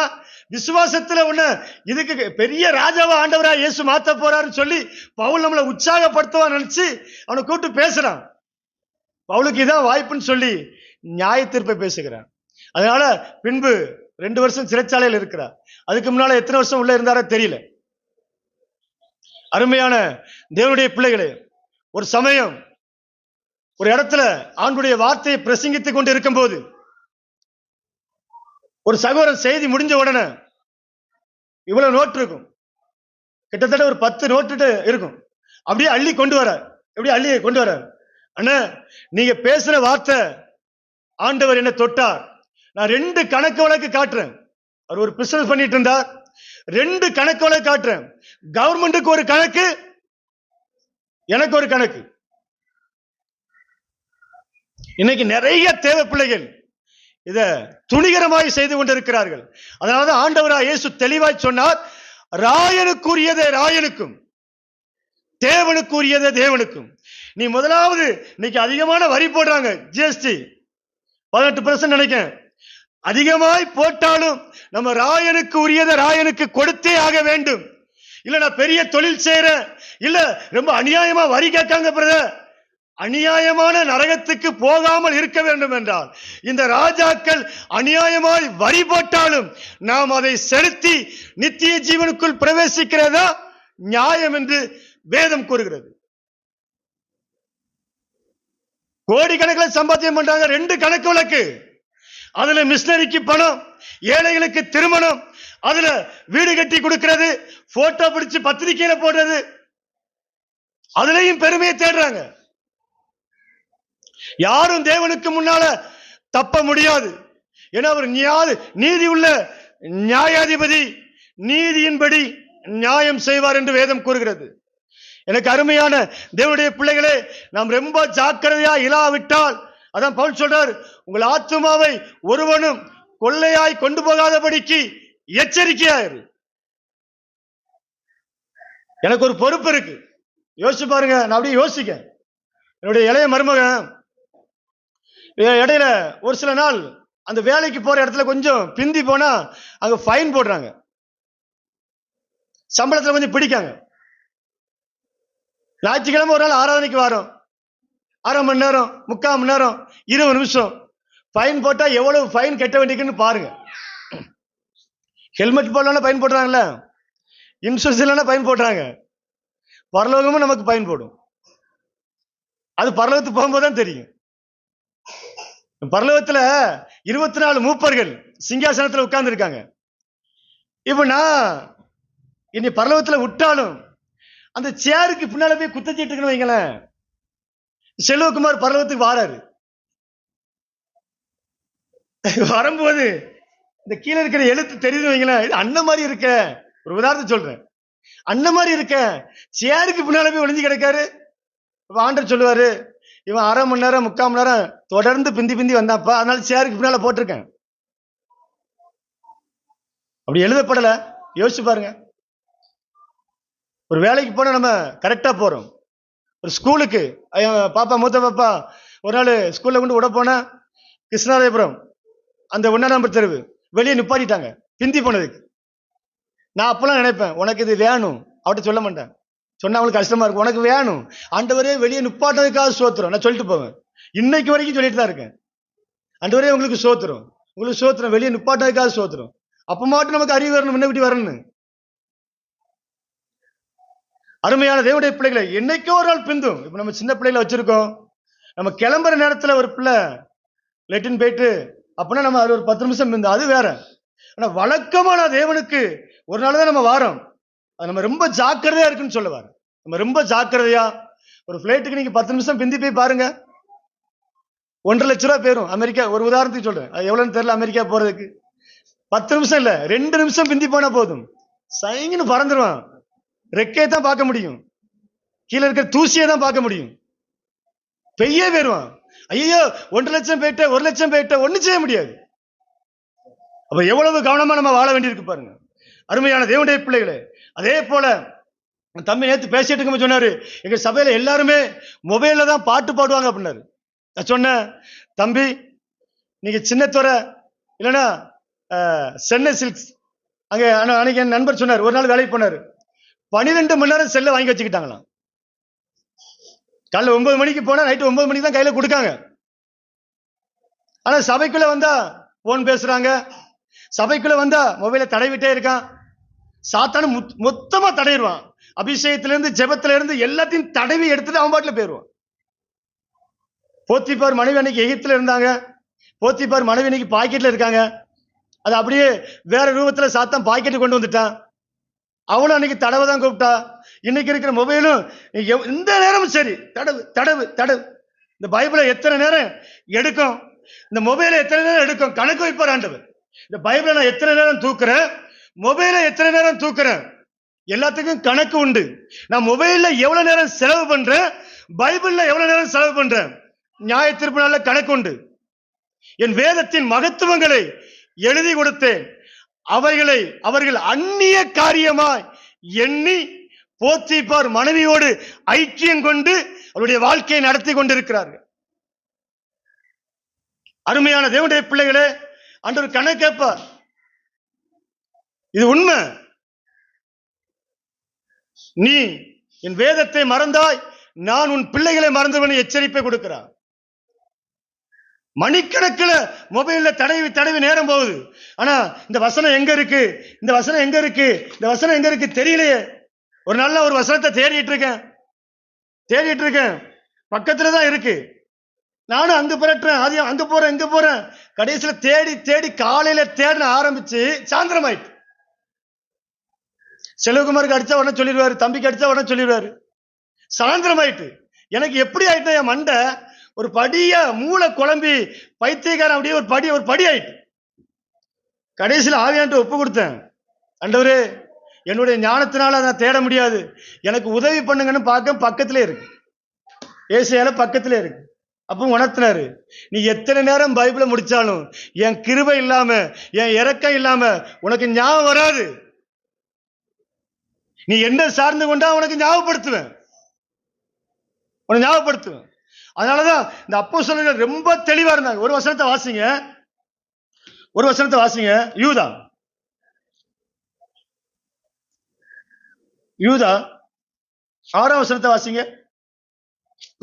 விசுவாசத்துல ஒண்ணு இதுக்கு பெரிய ராஜாவா ஆண்டவரா இயேசு மாத்த போறாருன்னு சொல்லி பவுல் நம்மளை உற்சாகப்படுத்துவான்னு நினைச்சு அவனை கூப்பிட்டு பேசுறான். பவுலுக்கு இதான் வாய்ப்புன்னு சொல்லி நியாய தீர்ப்பை பேசுகிறான். அதனால பின்பு 2 வருஷம் சிறைச்சாலையில் இருக்கிறார். அதுக்கு முன்னால எத்தனை வருஷம் உள்ள இருந்தாரோ தெரியல. அருமையான தேவனுடைய பிள்ளைகளே, ஒரு சமயம் ஒரு இடத்துல ஆண்டுடைய வார்த்தையை பிரசங்கித்துக் கொண்டு இருக்கும் போது ஒரு சகோதரன் செய்தி முடிஞ்ச உடனே இவ்வளவு நோட்டு இருக்கும், கிட்டத்தட்ட ஒரு 10 நோட்டு இருக்கும். அப்படியே அள்ளி கொண்டு வர, எப்படி அள்ளி கொண்டு வர, அண்ணா நீங்க பேசுற வார்த்தை ஆண்டவர் என்ன தொட்டார். நான் 2 கணக்கு வழக்கு காட்டுறேன். அவர் ஒரு பிசினஸ் பண்ணிட்டு இருந்தார். 2 கணக்கு வழக்கு காட்டுறேன். கவர்மெண்ட்டுக்கு ஒரு கணக்கு, எனக்கு ஒரு கணக்கு. இன்னைக்கு நிறைய தேவை பிள்ளைகள் இத துணிகரமாய் செய்து கொண்டிருக்கிறார்கள். அதனாலதான் ஆண்டவராய் இயேசு தெளிவாய் சொன்னார், ராயனுக்குரியதை ராயனுக்கும் தேவனுக்குரியதை தேவனுக்கும். நீ முதலாவது இன்னைக்கு அதிகமான வரி போடுறாங்க, ஜிஎஸ்டி 18% நினைக்கிறேன். அதிகமாய் போட்டாலும் நம்ம ராயனுக்கு உரியதை ராயனுக்கு கொடுத்தே ஆக வேண்டும். இல்ல நான் பெரிய தொழில் செய்யறேன், இல்ல ரொம்ப அநியாயமா வரி கேட்காங்க பிரதர், அநியாயமான நரகத்துக்கு போகாமல் இருக்க வேண்டும் என்றால் இந்த ராஜாக்கள் அநியாயமாய் வரி போட்டாலும் நாம் அதை செலுத்தி நித்திய ஜீவனுக்குள் பிரவேசிக்கிறதா நியாயம் என்று வேதம் கூறுகிறது. கோடிக்கணக்கில் சம்பாத்தியம் பண்றாங்க. 2 கணக்கு வழக்கு. அதுல மிஷனரிக்கு பணம், ஏழைகளுக்கு திருமணம், அதுல வீடு கட்டி கொடுக்கிறது, போட்டோ பிடிச்சு பத்திரிகையில போடுறது, அதுலயும் பெருமையை தேடுறாங்க. யாரும் தேவனுக்கு முன்னால தப்ப முடியாது. ஏன்னா அவர் நீதி உள்ள நியாயாதிபதி, நீதியின்படி நியாயம் செய்வார் என்று வேதம் கூறுகிறது. எனக்கு அருமையான தேவனுடைய பிள்ளைகளே, நாம் ரொம்ப ஜாக்கிரதையா இல்லாவிட்டால், அதான் பவுல் சொல்றார், உங்கள் ஆத்துமாவை ஒருவனும் கொள்ளையாய் கொண்டு போகாதபடிக்கு எச்சரிக்கையாயிரு. எனக்கு ஒரு பொறுப்பு இருக்கு. யோசிச்சு பாருங்க. நான் அப்படியே யோசிக்க, என்னுடைய இளைய மருமகன் இடையில ஒரு சில நாள் அந்த வேலைக்கு போற இடத்துல கொஞ்சம் பிந்தி போனா அங்க ஃபைன் போடுறாங்க, சம்பளத்துல கொஞ்சம் பிடிக்காங்க. ஞாயிற்றுக்கிழமை ஒரு நாள் ஆராதனைக்கு வரோம், 1/2 மணி நேரம் 3/4 மணி நேரம் 20 நிமிஷம் ஃபைன் போட்டா எவ்வளவு ஃபைன் கட்ட வேண்டியிருக்குன்னு பாருங்க. ஹெல்மெட் போடலாம் ஃபைன் போடுறாங்கல்ல, இன்சூரன்ஸ் இல்லைன்னா ஃபைன் போடுறாங்க, பரலோகமும் நமக்கு ஃபைன் போடும். அது பரலோகத்துக்கு போகும்போது தான் தெரியும். பரலோகத்துல 24 மூப்பர்கள் சிங்காசனத்துல உட்கார்ந்து இருக்காங்க. இப்ப நான் இனி பரலோகத்துல விட்டாலும் அந்த சேருக்கு பின்னால போய் குத்தச்சிட்டு இருக்கணும் வைங்களேன். செல்வகுமார் பரலோகத்துக்கு வாராரு. வரும்போது இந்த கீழே இருக்கிற எழுத்து தெரியுது வைங்களேன், இது அண்ணன் மாதிரி இருக்க. ஒரு உதாரணத்தை சொல்றேன், அண்ணன் மாதிரி இருக்க, சேருக்கு பின்னால போய் ஒளிஞ்சு கிடக்காரு. ஆண்டர் சொல்லுவாரு, இவன் 1/2 மணி நேரம் 3/4 மணி நேரம் தொடர்ந்து பிந்தி வந்தாப்பா, அதனால சேருக்கு பின்னால போட்டிருக்கேன். அப்படி எழுதப்படல. யோசிச்சு பாருங்க. ஒரு வேலைக்கு போனா நம்ம கரெக்டா போறோம். ஒரு ஸ்கூலுக்கு பாப்பா மூத்த பாப்பா ஒரு நாள் ஸ்கூல்ல கொண்டு விட போன கிருஷ்ணாதேபுரம் அந்த 1ஆம் நம்பர் தெருவு வெளியே நிப்பாட்டிட்டாங்க பிந்தி போனதுக்கு. நான் அப்பெல்லாம் நினைப்பேன், உனக்கு இது வேணும் அவட்ட சொல்ல மாட்டேன். சொன்னா அவங்களுக்கு கஷ்டமா இருக்கும். உனக்கு வேணும் ஆண்டவரே வெளியே நிப்பாட்டதுக்காக சோத்திரம் நான் சொல்லிட்டு போவேன். இன்னைக்கு வரைக்கும் சொல்லிட்டு தான் இருக்கேன், ஆண்டவரே உங்களுக்கு சோத்திரம், உங்களுக்கு சோத்திரம், வெளியே நிப்பாட்டதுக்காக சோத்திரம். அப்ப மட்டும் நமக்கு அறிவு வரணும், முன்ன விட்டு வரணும். அருமையான தேவனுடைய பிள்ளைகளை என்னைக்கோ ஒரு நாள் பிந்தும். இப்ப நம்ம சின்ன பிள்ளைகளை வச்சிருக்கோம், நம்ம கிளம்புற நேரத்துல ஒரு பிள்ளை லெட்டின் போயிட்டு அப்படின்னா நம்ம அது ஒரு 10 நிமிஷம் பிந்து, அது வேற. ஆனா வழக்கமான தேவனுக்கு ஒரு நாள் தான் நம்ம வாரோம். அது நம்ம ரொம்ப ஜாக்கிரதையா இருக்குன்னு சொல்லுவார். நம்ம ரொம்ப ஜாக்கிரதையா ஒரு பிளைட்டுக்கு நீங்க 10 நிமிஷம் பிந்தி போய் பாருங்க, 1.5 லட்சம் ரூபாய் போயிரும். அமெரிக்கா ஒரு உதாரணத்துக்கு சொல்றேன், அது எவ்வளவுன்னு தெரியல. அமெரிக்கா போறதுக்கு 10 நிமிஷம் இல்ல 2 நிமிஷம் பிந்தி போனா போதும், சைங்கன்னு பறந்துருவான். ரெக்கையை தான் பார்க்க முடியும், கீழே இருக்கிற தூசியை தான் பார்க்க முடியும், பெய்யே போயிருவான். ஐயோ 1.5 லட்சம் போயிட்ட 1 லட்சம் போயிட்ட ஒண்ணு செய்ய முடியாது. அப்ப எவ்வளவு கவனமா நம்ம வாழ வேண்டியிருக்கு பாருங்க அருமையான தேவனுடைய பிள்ளைகளே. அதே போல தம்பி நேத்து பேசிட்டு இருக்கும் சொன்னாரு, எங்க சபையில எல்லாருமே மொபைல்ல தான் பாட்டு பாடுவாங்க அப்படின்னாரு. நான் சொன்னேன், தம்பி நீங்க சின்னத்துறை இல்லைன்னா சென்னை சில்க்ஸ் அங்க அன்னைக்கு என் நண்பர் சொன்னார், ஒரு நாள் வேலைக்கு போனாரு, 12 மணி நேரம் செல்ல வாங்கி வச்சுக்கிட்டாங்களாம். காலைல 9 மணிக்கு போனா நைட்டு 9 மணிக்கு தான் கையில கொடுக்காங்க. ஆனா சபைக்குள்ள வந்தா போன் பேசுறாங்க, சபைக்குள்ள வந்தா மொபைல தடவிட்டே இருக்கான். சாத்தானு மொத்தமா தடையிடுவான். அபிஷேகத்தில இருந்து ஜெபத்தில இருந்து எல்லாத்தையும் தடவி எடுத்துட்டு அவன் பாட்டுல போயிருவான். போத்திபார் மனைவி அன்னைக்கு எகிப்துல இருந்தாங்க, போத்திபார் மனைவி அன்னைக்கு பாக்கெட்ல இருக்காங்க. அது அப்படியே வேற ரூபத்துல சாத்தான் பாக்கெட்டு கொண்டு வந்துட்டான். அவனும் அன்னைக்கு தடவை தான் கூப்பிட்டா. இன்னைக்கு இருக்கிற மொபைலும் இந்த நேரமும் சரி தடவு தடவு தடவு. இந்த பைபிளை எத்தனை நேரம் எடுக்கும், இந்த மொபைலை எத்தனை நேரம் எடுக்கும், கணக்கு வைப்பார் ஆண்டவர். இந்த பைபிளை நான் எத்தனை நேரம் தூக்குறேன், மொபைலை எத்தனை நேரம் தூக்குறேன், எல்லாத்துக்கும் கணக்கு உண்டு. நான் மொபைல்ல எவ்வளவு நேரம் செலவு பண்றேன், பைபிள்ல எவ்வளவு நேரம் செலவு பண்றேன், நியாய தீர்ப்பு நாள்ல கணக்கு உண்டு. என் வேதத்தின் மகத்துவங்களை எழுதி கொடுத்தேன், அவைகளை அவர்கள் அந்நிய காரியமாய் எண்ணி போத்திபார் மனைவியோடு ஐக்கியம் கொண்டு அவருடைய வாழ்க்கையை நடத்தி கொண்டிருக்கிறார்கள். அருமையான தேவனுடைய பிள்ளைகளே, ஆண்டவர் கணக்கு கேட்பார். இது உண்மை. நீ என் வேதத்தை மறந்தாய், நான் உன் பிள்ளைகளை மறந்தவனை எச்சரிப்பை கொடுக்கிறார். மணிக்கணக்கில் மொபைல்ல தடவி தடவி நேரம் போகுது. ஆனா இந்த வசனம் எங்க இருக்கு, இந்த வசனம் எங்க இருக்கு, இந்த வசனம் எங்க இருக்கு தெரியலையே. ஒரு நல்ல ஒரு வசனத்தை தேடிட்டு இருக்கேன், பக்கத்துலதான் இருக்கு. நானும் அங்க புரட்டுறேன், அங்க போறேன், இங்க போறேன். கடைசியில தேடி தேடி காலையில தேட ஆரம்பிச்சு சாயந்தரம் ஆயிட்டு. செல்வகுமாருக்கு அடிச்சா உடனே சொல்லிடுவாரு, தம்பிக்கு அடிச்சா உடனே சொல்லிடுவாரு. சாயந்தரம் ஆயிட்டு. எனக்கு எப்படி ஆயிட்டு, என் மண்டை ஒரு படிய மூளை குழம்பி பைத்தியக்காரன் அப்படியே ஒரு படி ஆயிட்டு. கடைசியில் ஆவியான்ட்டு ஒப்பு கொடுத்தேன். ஆண்டவரே, என்னுடைய ஞானத்தினால நான் தேட முடியாது, எனக்கு உதவி பண்ணுங்கன்னு பார்க்க பக்கத்திலே இருக்கு, ஏசாயால பக்கத்திலே இருக்கு. அப்போ உணர்த்தினாரு, நீ எத்தனை நேரம் பைபிளை முடிச்சாலும் என் கிருபை இல்லாம, என் இரக்கம் இல்லாம உனக்கு ஞாபகம் வராது. நீ என்ன சார்ந்து கொண்டா உனக்கு ஞாபகப்படுத்துவேன். அதனாலதான் இந்த அப்போஸ்தலர்கள் ரொம்ப தெளிவா இருந்தாங்க. ஒரு வசனத்தை வாசிங்க. யூதா 6ஆம் வசனத்தை வாசிங்க.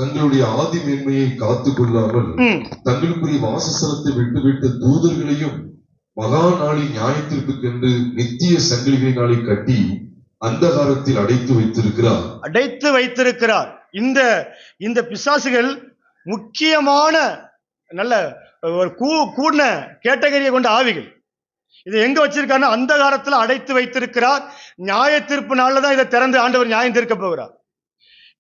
தங்களுடைய ஆதி மேன்மையை காத்துக் கொள்ளாமல் தங்களுக்குரிய வாசஸ்தலத்தை விட்டுவிட்டு தூதர்களையும் மகா நாளின் நியாயத்திற்கென்று நித்திய சங்கிலிகளினாலே கட்டி அந்தகாரத்தில் அடைத்து வைத்திருக்கிறார். இந்த பிசாசுகள் முக்கியமான நல்ல ஒரு கூடின கேட்டகரியை கொண்ட ஆவிகள். இதை எங்க வச்சிருக்காருன்னா அந்தகாரத்தில் அடைத்து வைத்திருக்கிறார். நியாய தீர்ப்பு நாள்ல தான் இதை திறந்து ஆண்டவர் நியாயம் தீர்க்க போகிறார்.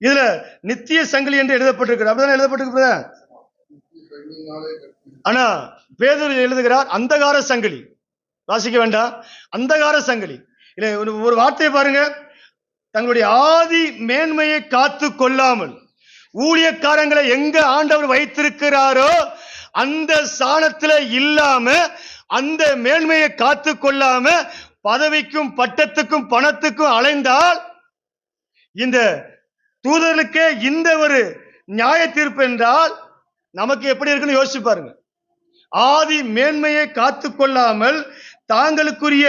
இதுல நித்திய சங்கிலி என்று எழுதப்பட்டிருக்கிறார். அப்படிதான் எழுதப்பட்டிருக்கிறதா? ஆனா பேதுரு எழுதுகிறார் அந்தகார சங்கிலி. வாசிக்க வேண்டாம், அந்தகார சங்கிலி. இல்ல ஒரு வார்த்தையை பாருங்க, தங்களுடைய ஆதி மேன்மையை காத்து கொள்ளாமல் ஊழியக்காரங்களை எங்க ஆண்டவர் வைத்திருக்கிறாரோ அந்த ஸ்தானத்துல இல்லாம, அந்த மேன்மையை காத்து கொள்ளாம பதவிக்கும் பட்டத்துக்கும் பணத்துக்கும் அலைந்தால் இந்த தூதர்களுக்கே இந்த ஒரு நியாய தீர்ப்பு என்றால் நமக்கு எப்படி இருக்குன்னு யோசிச்சு பாருங்க. ஆதி மேன்மையை காத்து கொள்ளாமல் தாங்களுக்குரிய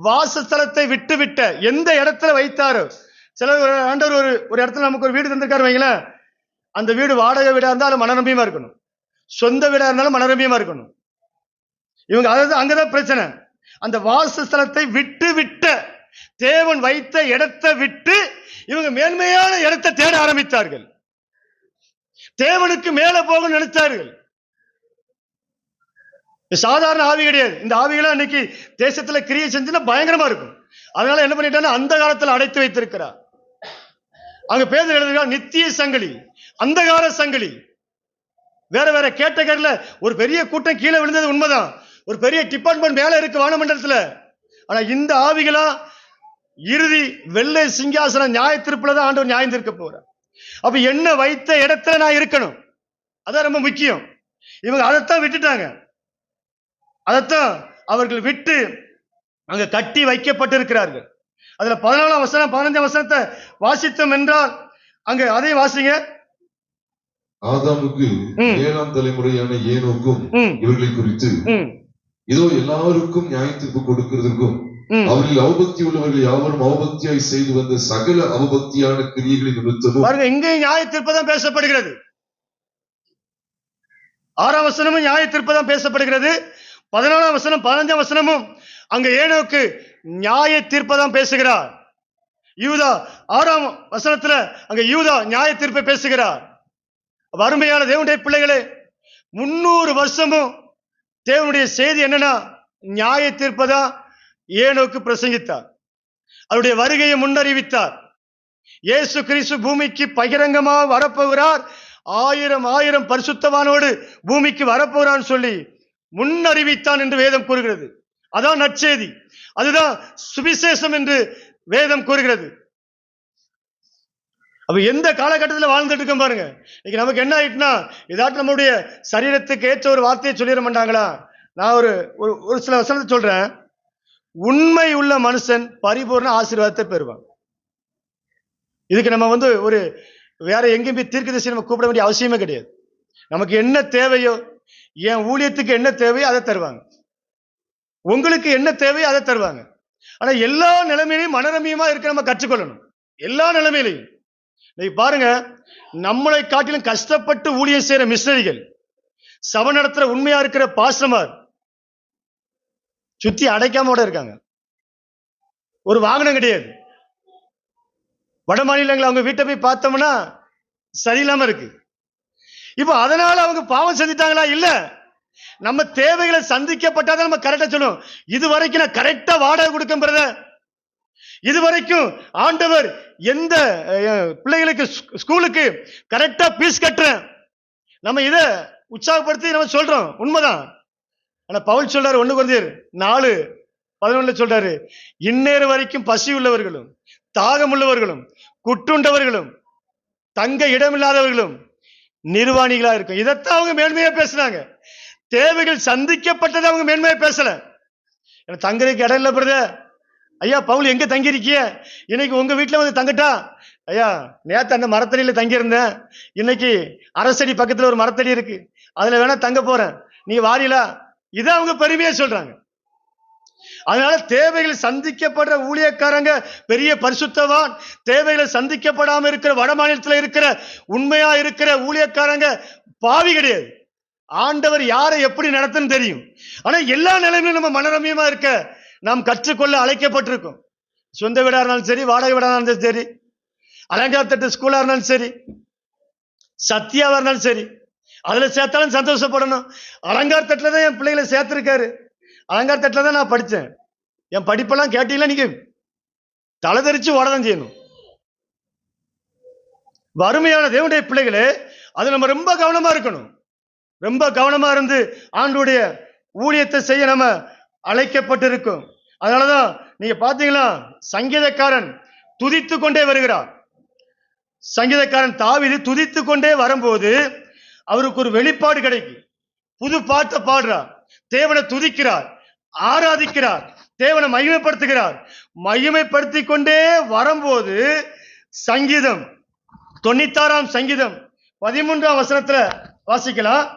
வாசஸ்தலத்தை விட்டுவிட்ட எந்த இடத்துல வைத்தாரோ, சில ஆண்டவர் ஒரு இடத்துல நமக்கு ஒரு வீடு தந்திருக்காரு வைங்களேன், அந்த வீடு வாடகை வீடா இருந்தாலும் மனரம்பியமா இருக்கணும், சொந்த வீடா இருந்தாலும் மனரம்பியமா இருக்கணும். இவங்க அங்கதான் பிரச்சனை. அந்த வாசஸ்தலத்தை விட்ட தேவன் வைத்த இடத்தை விட்டு இவங்க மேன்மையான இடத்தை தேட ஆரம்பித்தார்கள். தேவனுக்கு மேல போக நினைத்தார்கள். சாதாரண ஆவி கிடையாது. இந்த ஆவிகளை இன்னைக்கு தேசத்துல கிரியை செஞ்சுன்னா பயங்கரமா இருக்கும். அதனால என்ன பண்ணிட்டாங்கன்னா அந்த காலத்துல அடைத்து வைத்திருக்கிறார். அங்க பேதர் எழுதுகிறார் நித்திய சங்கிலி, அந்தகார சங்கிலி. வேற வேற கேட்டகரியில ஒரு பெரிய கூட்டம் கீழே விழுந்தது உண்மைதான். ஒரு பெரிய டிபார்ட்மெண்ட் மேல இருக்கு வானமண்டலத்துல. ஆனா இந்த ஆவிகளா இறுதி வெள்ளை சிங்காசன நியாய தீர்ப்புலதான் ஆண்டவர் நியாயம் தீர்க்க போறார். அப்ப என்ன வைத்த இடத்துல நான் இருக்கணும், அதான் ரொம்ப முக்கியம். இவங்க அதைத்தான் விட்டுட்டாங்க. அதைத்தான் அவர்கள் விட்டு அங்க கட்டி வைக்கப்பட்டிருக்கிறார்கள். அதுல 14ஆம் வசனம் 15ஆம் வசனத்தை வாசித்தோம் என்றால் அங்க அதை வாசிங்க. ஆதாமுக்கு 7ஆம் தலைமுறையான ஏனோக்கும் இவர்களை குறித்து இதோ எல்லாருக்கும் நியாயத்தீர்ப்பு கொடுக்கிறதற்கும் அவர்கள் அவபக்தி உள்ளவர்கள் யாவரும் அவபக்தியாய் செய்து வந்த சகல அவபக்தியான கிரியைகளை நிமித்தமும் பாருங்க, இங்கே நியாய தீர்ப்பு தான் பேசப்படுகிறது. 6ஆம் வசனமும் நியாய தீர்ப்பு தான் பேசப்படுகிறது. 14ஆம் வசனம் 15ஆம் வசனமும் அங்க ஏனோக்கு நியாய தீர்ப்பை தான் பேசுகிறார். யூதா 6ஆம் வசனத்துல அங்க யூதா நியாய தீர்ப்பை பேசுகிறார். அருமையான தேவனுடைய பிள்ளைகளே, 300 வருஷமும் தேவனுடைய செய்தி என்னன்னா நியாய தீர்ப்பை தான் ஏனோக்கு பிரசங்கித்தார். அவருடைய வருகையை முன்னறிவித்தார். இயேசு கிறிஸ்து பூமிக்கு பகிரங்கமாக வரப்போகிறார், 1000 பரிசுத்தவானோடு பூமிக்கு வரப்போறான்னு சொல்லி முன்னறிவித்தான் என்று வேதம் கூறுகிறது. அதான் நற்செய்தி, அதுதான் சுவிசேஷம் என்று வேதம் கூறுகிறது. அப்ப எந்த காலகட்டத்தில் வாழ்ந்துட்டு இருக்கோம் பாருங்க. இன்னைக்கு நமக்கு என்ன ஆயிட்டுனா, இதாட்டு நம்முடைய சரீரத்துக்கு ஏற்ற ஒரு வார்த்தையை சொல்லிட மாட்டாங்களா? நான் ஒரு சில வசனத்தை சொல்றேன். உண்மை உள்ள மனுஷன் பரிபூர்ண ஆசீர்வாதத்தை பெறுவான். இதுக்கு நம்ம ஒரு வேற எங்கேயும் போய் தீர்க்கதரிசி நம்ம கூப்பிட வேண்டிய அவசியமே கிடையாது. நமக்கு என்ன தேவையோ, என் ஊழியத்துக்கு என்ன தேவையோ அதை தருவாங்க, உங்களுக்கு என்ன தேவையோ அதை தருவாங்க. ஆனா எல்லா நிலைமையிலையும் மனரமியமா இருக்க நம்ம கற்றுக்கொள்ளணும். எல்லா நிலைமையிலையும் நீங்க பாருங்க, நம்மளை காட்டிலும் கஷ்டப்பட்டு ஊழியம் செய்யற மிஷனரிகள், சபை நடத்துற உண்மையா இருக்கிற பாஸ்டர்மார் சுத்தி அடைக்காம இருக்காங்க. ஒரு வாகனம் கிடையாது. வட மாநிலங்கள் அவங்க வீட்டை போய் பார்த்தோம்னா சரியில்லாம இருக்கு. இப்ப அதனால அவங்க பாவம் செஞ்சிட்டாங்களா? இல்ல. நம்ம தேவைகளை சந்திக்கப்பட்டாதான் நம்ம கரெக்டா சொல்லணும். இதுவரைக்கும் நான் கரெக்டா வாடகை கொடுக்கும் பிரதர், இதுவரைக்கும் ஆண்டவர் எந்த பிள்ளைகளுக்கு ஸ்கூலுக்கு கரெக்டா பீஸ் கட்டுறேன், நம்ம இதை உற்சாகப்படுத்தி நம்ம சொல்றோம், உண்மைதான். ஆனா பவுல் சொல்றாரு 1 கொரிந்தியர் 4:11 சொல்றாரு, இந்நேர வரைக்கும் பசி உள்ளவர்களும் தாகம் உள்ளவர்களும் குட்டுண்டவர்களும் தங்க இடமில்லாதவர்களும் நிர்வாணிகளா இருக்கும். இதைத்தான் அவங்க மேன்மையா பேசுறாங்க. தேவைகள் சந்திக்கப்பட்டதை அவங்க மேன்மையா பேசல. தங்கறதுக்கு இடம் இல்ல பிரதர். ஐயா பவுல் எங்க தங்கி இருக்கிய? இன்னைக்கு உங்க வீட்டுல வந்து தங்கட்டா? ஐயா நேத்து அந்த மரத்தடியில தங்கி இருந்தேன், இன்னைக்கு அரசடி பக்கத்துல ஒரு மரத்தடி இருக்கு, அதுல வேணா தங்க போறேன், நீ வாரிலா? இதை அவங்க பெருமையா சொல்றாங்க. அதனால தேவைகள் சந்திக்கப்படுற ஊழியக்காரங்க பெரிய பரிசுத்தவான், தேவைகளை சந்திக்கப்படாம இருக்கிற வட மாநிலத்தில் இருக்கிற உண்மையா இருக்கிற ஊழியக்காரங்க பாவி கிடையாது. ஆண்டவர் யாரை எப்படி நடத்துன்னு தெரியும். ஆனா எல்லா நிலைமையிலும் நம்ம மனரமியமா இருக்க நாம் கற்றுக்கொள்ள அழைக்கப்பட்டிருக்கோம். சொந்த வீடா இருந்தாலும் சரி, வாடகை வீடா இருந்தாலும் சரி, அலங்காரத்தட்டு ஸ்கூலா இருந்தாலும் சரி, சத்தியாவா இருந்தாலும் சரி, அதுல சேர்த்தாலும் சந்தோஷப்படணும். அலங்காரத்தட்டுல தான் என் பிள்ளைகளை சேர்த்திருக்காரு, அலங்காரத்தட்டுல தான் நான் படித்தேன், என் படிப்பெல்லாம் கேட்டீங்களா நீங்க தலை தெரிச்சு ஓடதான் செய்யணும். வறுமையான தேவனுடைய பிள்ளைகளே, அது நம்ம ரொம்ப கவனமா இருக்கணும். ரொம்ப கவனமா இருந்து ஆண்டுடைய ஊழியத்தை செய்ய நம்ம அழைக்கப்பட்டிருக்கும். அதனாலதான் நீங்க பாத்தீங்களா, சங்கீதக்காரன் துதித்து கொண்டே வருகிறார். சங்கீதக்காரன் தாவீது துதித்து கொண்டே வரும்போது அவருக்கு ஒரு வெளிப்பாடு கிடைக்கும். புது பாட்டை பாடுறார், தேவனை துதிக்கிறார், ஆராதிக்கிறார், தேவனை மகிமைப்படுத்துகிறார். மகிமைப்படுத்திக் கொண்டே வரும்போது சங்கீதம் 96ஆம் சங்கீதம் 13ஆம் வசனத்துல வாசிக்கலாம்.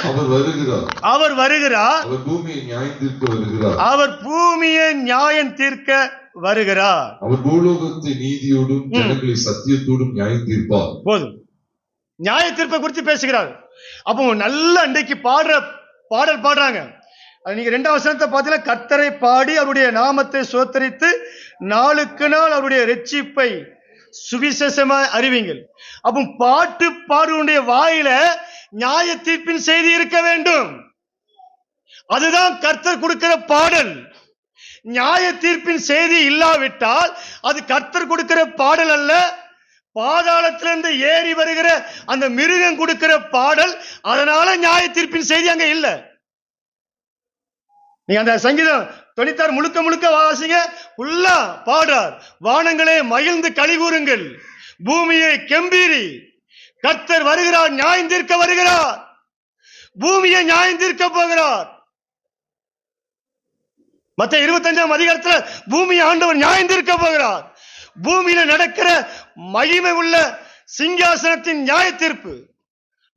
அவர் வருகிறார், அவர் வருகிறார், அவர் பூமியை நியாயம் தீர்க்க வருகிறார், அவர் பூமியை நியாயம் தீர்க்க வருகிறார், அவர் பூலோகத்தை நீதியோடும் ஜனங்களை சத்தியத்தோடும் நியாயம் தீர்ப்பார். போதும், நியாய தீர்ப்பை குறித்து பேசுகிறார். அப்போ நல்ல அன்றைக்கு பாடல் பாடுறாங்க. நீங்க 2ஆம் வசனத்தை பார்த்தீங்கன்னா, கர்த்தரை பாடி அவருடைய நாமத்தை சோத்தரித்து நாளுக்கு நாள் அவருடைய ரட்சிப்பை சுவிசேஷமாய் அறிவிங்கள். அப்போ பாட்டு பாடுடைய வாயில நியாய தீர்ப்பின் செய்தி இருக்க வேண்டும். அதுதான் கர்த்தர் கொடுக்கிற பாடல். நியாய தீர்ப்பின் செய்தி இல்லாவிட்டால் அது கர்த்தர் கொடுக்கிற பாடல் அல்ல, பாதாளத்திலிருந்து ஏறி வருகிற அந்த மிருகம் கொடுக்கிற பாடல். அதனால நியாய தீர்ப்பின் செய்தி அங்க இல்ல. நீங்க அந்த சங்கீதம் 96 முழுக்க முழுக்க வாசிங்க, ஃபுல்லா பாடுறார். வானங்களே மகிழ்ந்து களி கூறுங்கள், பூமியை கெம்பீரி, கர்த்தர் வருகிறார், நியாயம் தீர்க்க வருகிறார், பூமியை நியாயம் தீர்க்க போகிறார். மத்த 25ஆம் அதிகாரத்துல பூமியை ஆண்டவர் நியாயம் தீர்க்க போகிறார். பூமியில நடக்கிற மகிமை உள்ள சிங்காசனத்தின் நியாய தீர்ப்பு,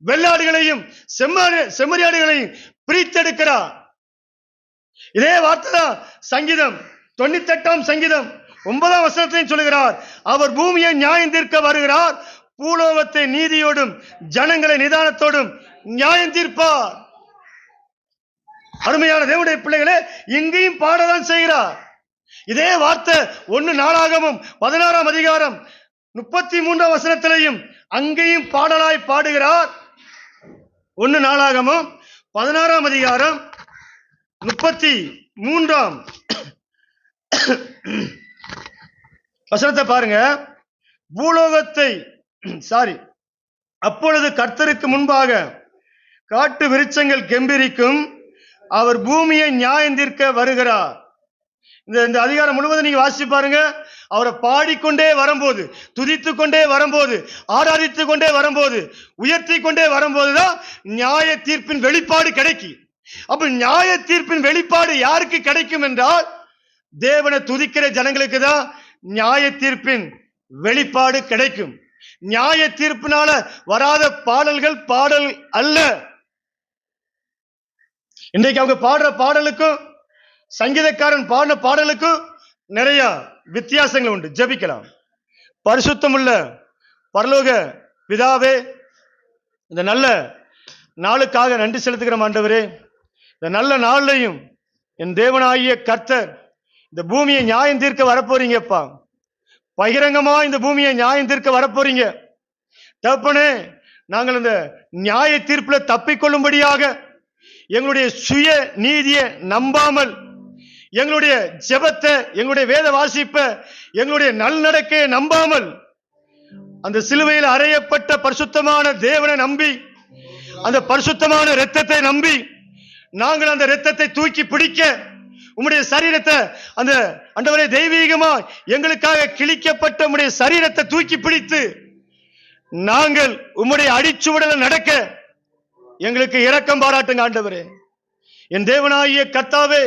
வெள்ளாடுகளையும் செம்மறியாடுகளையும் பிரித்தெடுக்கிறார். இதே வார்த்தை தான் சங்கீதம் 98ஆம் சங்கீதம் 9ஆம் வசனத்தையும் சொல்லுகிறார். அவர் பூமியை நியாயம் தீர்க்க வருகிறார், பூலோகத்தை நீதியோடும் ஜனங்களை நிதானத்தோடும் நியாயம் தீர்ப்பார். அருமையான தேவனுடைய பிள்ளைகளே, இங்கேயும் பாடதான் செய்கிறார். இதே வார்த்தை 1 நாளாகமும் 16ஆம் அதிகாரம் 33ஆம் வசனத்திலையும் அங்கேயும் பாடலாய் பாடுகிறார். 1 நாளாகமும் 16ஆம் அதிகாரம் 33ஆம் வசனத்தை பாருங்க. பூலோகத்தை அப்பொழுது கர்த்தருக்கு முன்பாக காட்டு விருட்சங்கள் கெம்பீரிக்கும், அவர் பூமியை நியாயந்தீர்க்க வருகிறார். இந்த அதிகாரம் முழுவதும் நீங்க வாசிச்சு பாருங்க. அவரை பாடிக்கொண்டே வரும்போது, துதித்துக் கொண்டே வரும்போது, ஆராதித்துக் கொண்டே வரும்போது, உயர்த்தி கொண்டே வரும்போதுதான் நியாய தீர்ப்பின் வெளிப்பாடு கிடைக்கும். அப்ப நியாய தீர்ப்பின் வெளிப்பாடு யாருக்கு கிடைக்கும் என்றால், தேவனை துதிக்கிற ஜனங்களுக்கு தான் நியாய தீர்ப்பின் வெளிப்பாடு கிடைக்கும். நியாய தீர்ப்பினால வராத பாடல்கள் பாடல் அல்ல. இன்றைக்கு அவங்க பாடுற பாடலுக்கும் சங்கீதக்காரன் பாடின பாடலுக்கும் நிறைய வித்தியாசங்கள் உண்டு. ஜெபிக்கலாம். பரிசுத்தமுள்ள பரலோக பிதாவே, இந்த நல்ல நாளுக்காக நன்றி செலுத்துகிறோம் ஆண்டவரே. இந்த நல்ல நாளையும் என் தேவனாகிய கர்த்தர் இந்த பூமியை நியாயம் தீர்க்க வரப்போறீங்கப்பா. பகிரங்கமா இந்த பூமியை நியாயம் தீர்க்க வரப்போறீங்க தகப்பனே. நாங்கள் இந்த நியாய தீர்ப்புல தப்பிக்கொள்ளும்படியாக எங்களுடைய சுய நீதியை நம்பாமல், எங்களுடைய ஜெபத்தை, எங்களுடைய வேத வாசிப்பை, எங்களுடைய நல்நடக்கையை நம்பாமல், அந்த சிலுவையில் அறையப்பட்ட பரிசுத்தமான தேவனை நம்பி, அந்த பரிசுத்தமான இரத்தத்தை நம்பி, நாங்கள் அந்த இரத்தத்தை தூக்கி பிடிக்க, உம்முடைய சரீரத்தை, அந்த ஆண்டவரே தெய்வீகமா எங்களுக்காக கிழிக்கப்பட்ட உம்முடைய சரீரத்தை தூக்கி பிடித்து நாங்கள் உம்முடைய அடிச்சுவடல நடக்க எங்களுக்கு இரக்கம் பாராட்டுங்க ஆண்டவரே. என் தேவனாகிய கர்த்தாவே,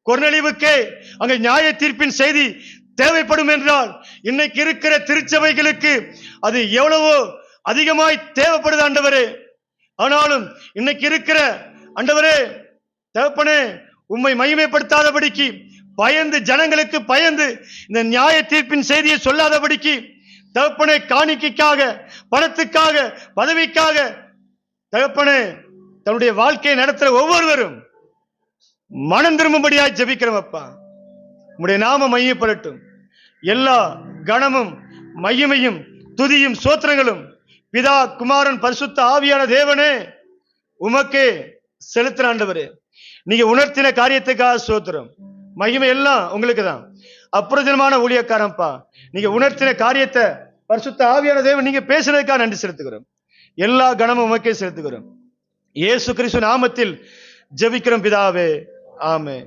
கொர்நேலியுவுக்கே அங்க நியாய தீர்ப்பின் செய்தி தேவைப்படும் என்றால், இன்னைக்கு இருக்கிற திருச்சபைகளுக்கு அது எவ்வளவோ அதிகமாய் தேவைப்படுது ஆண்டவரே. ஆனாலும் இன்னைக்கு இருக்கிற ஆண்டவரே தகப்பனே, உம்மை மகிமைப்படுத்தாதபடிக்கு பயந்து, ஜனங்களுக்கு பயந்து இந்த நியாய தீர்ப்பின் செய்தியை சொல்லாதபடிக்கு தகப்பனே, காணிக்கைக்காக, பணத்துக்காக, பதவிக்காக தகப்பனே தன்னுடைய வாழ்க்கையை நடத்துற ஒவ்வொருவரும் மனம் திரும்பும்படியாய் ஜெபிக்கிறோம் அப்பா. உம்முடைய நாம மையப்படட்டும். எல்லா கணமும் மகிமையும் துதியும் சோத்திரங்களும் பிதா, குமாரன், பரிசுத்த ஆவியான தேவனே உமக்கே செலுத்துற ஆண்டவரே. நீங்க உணர்த்தின காரியத்துக்காக சோத்திரம், மகிமை எல்லாம் உங்களுக்கு தான். அப்பிரஜனமான ஊழியக்காரன்ப்பா, நீங்க உணர்த்தின காரியத்தை பரிசுத்த ஆவியான தேவன் நீங்க பேசுனதுக்காக நன்றி செலுத்துகிறோம். எல்லா கணமும் உமக்கே செலுத்துகிறோம். இயேசு கிறிஸ்து நாமத்தில் ஜெபிக்கிறோம் பிதாவே, ஆமென்.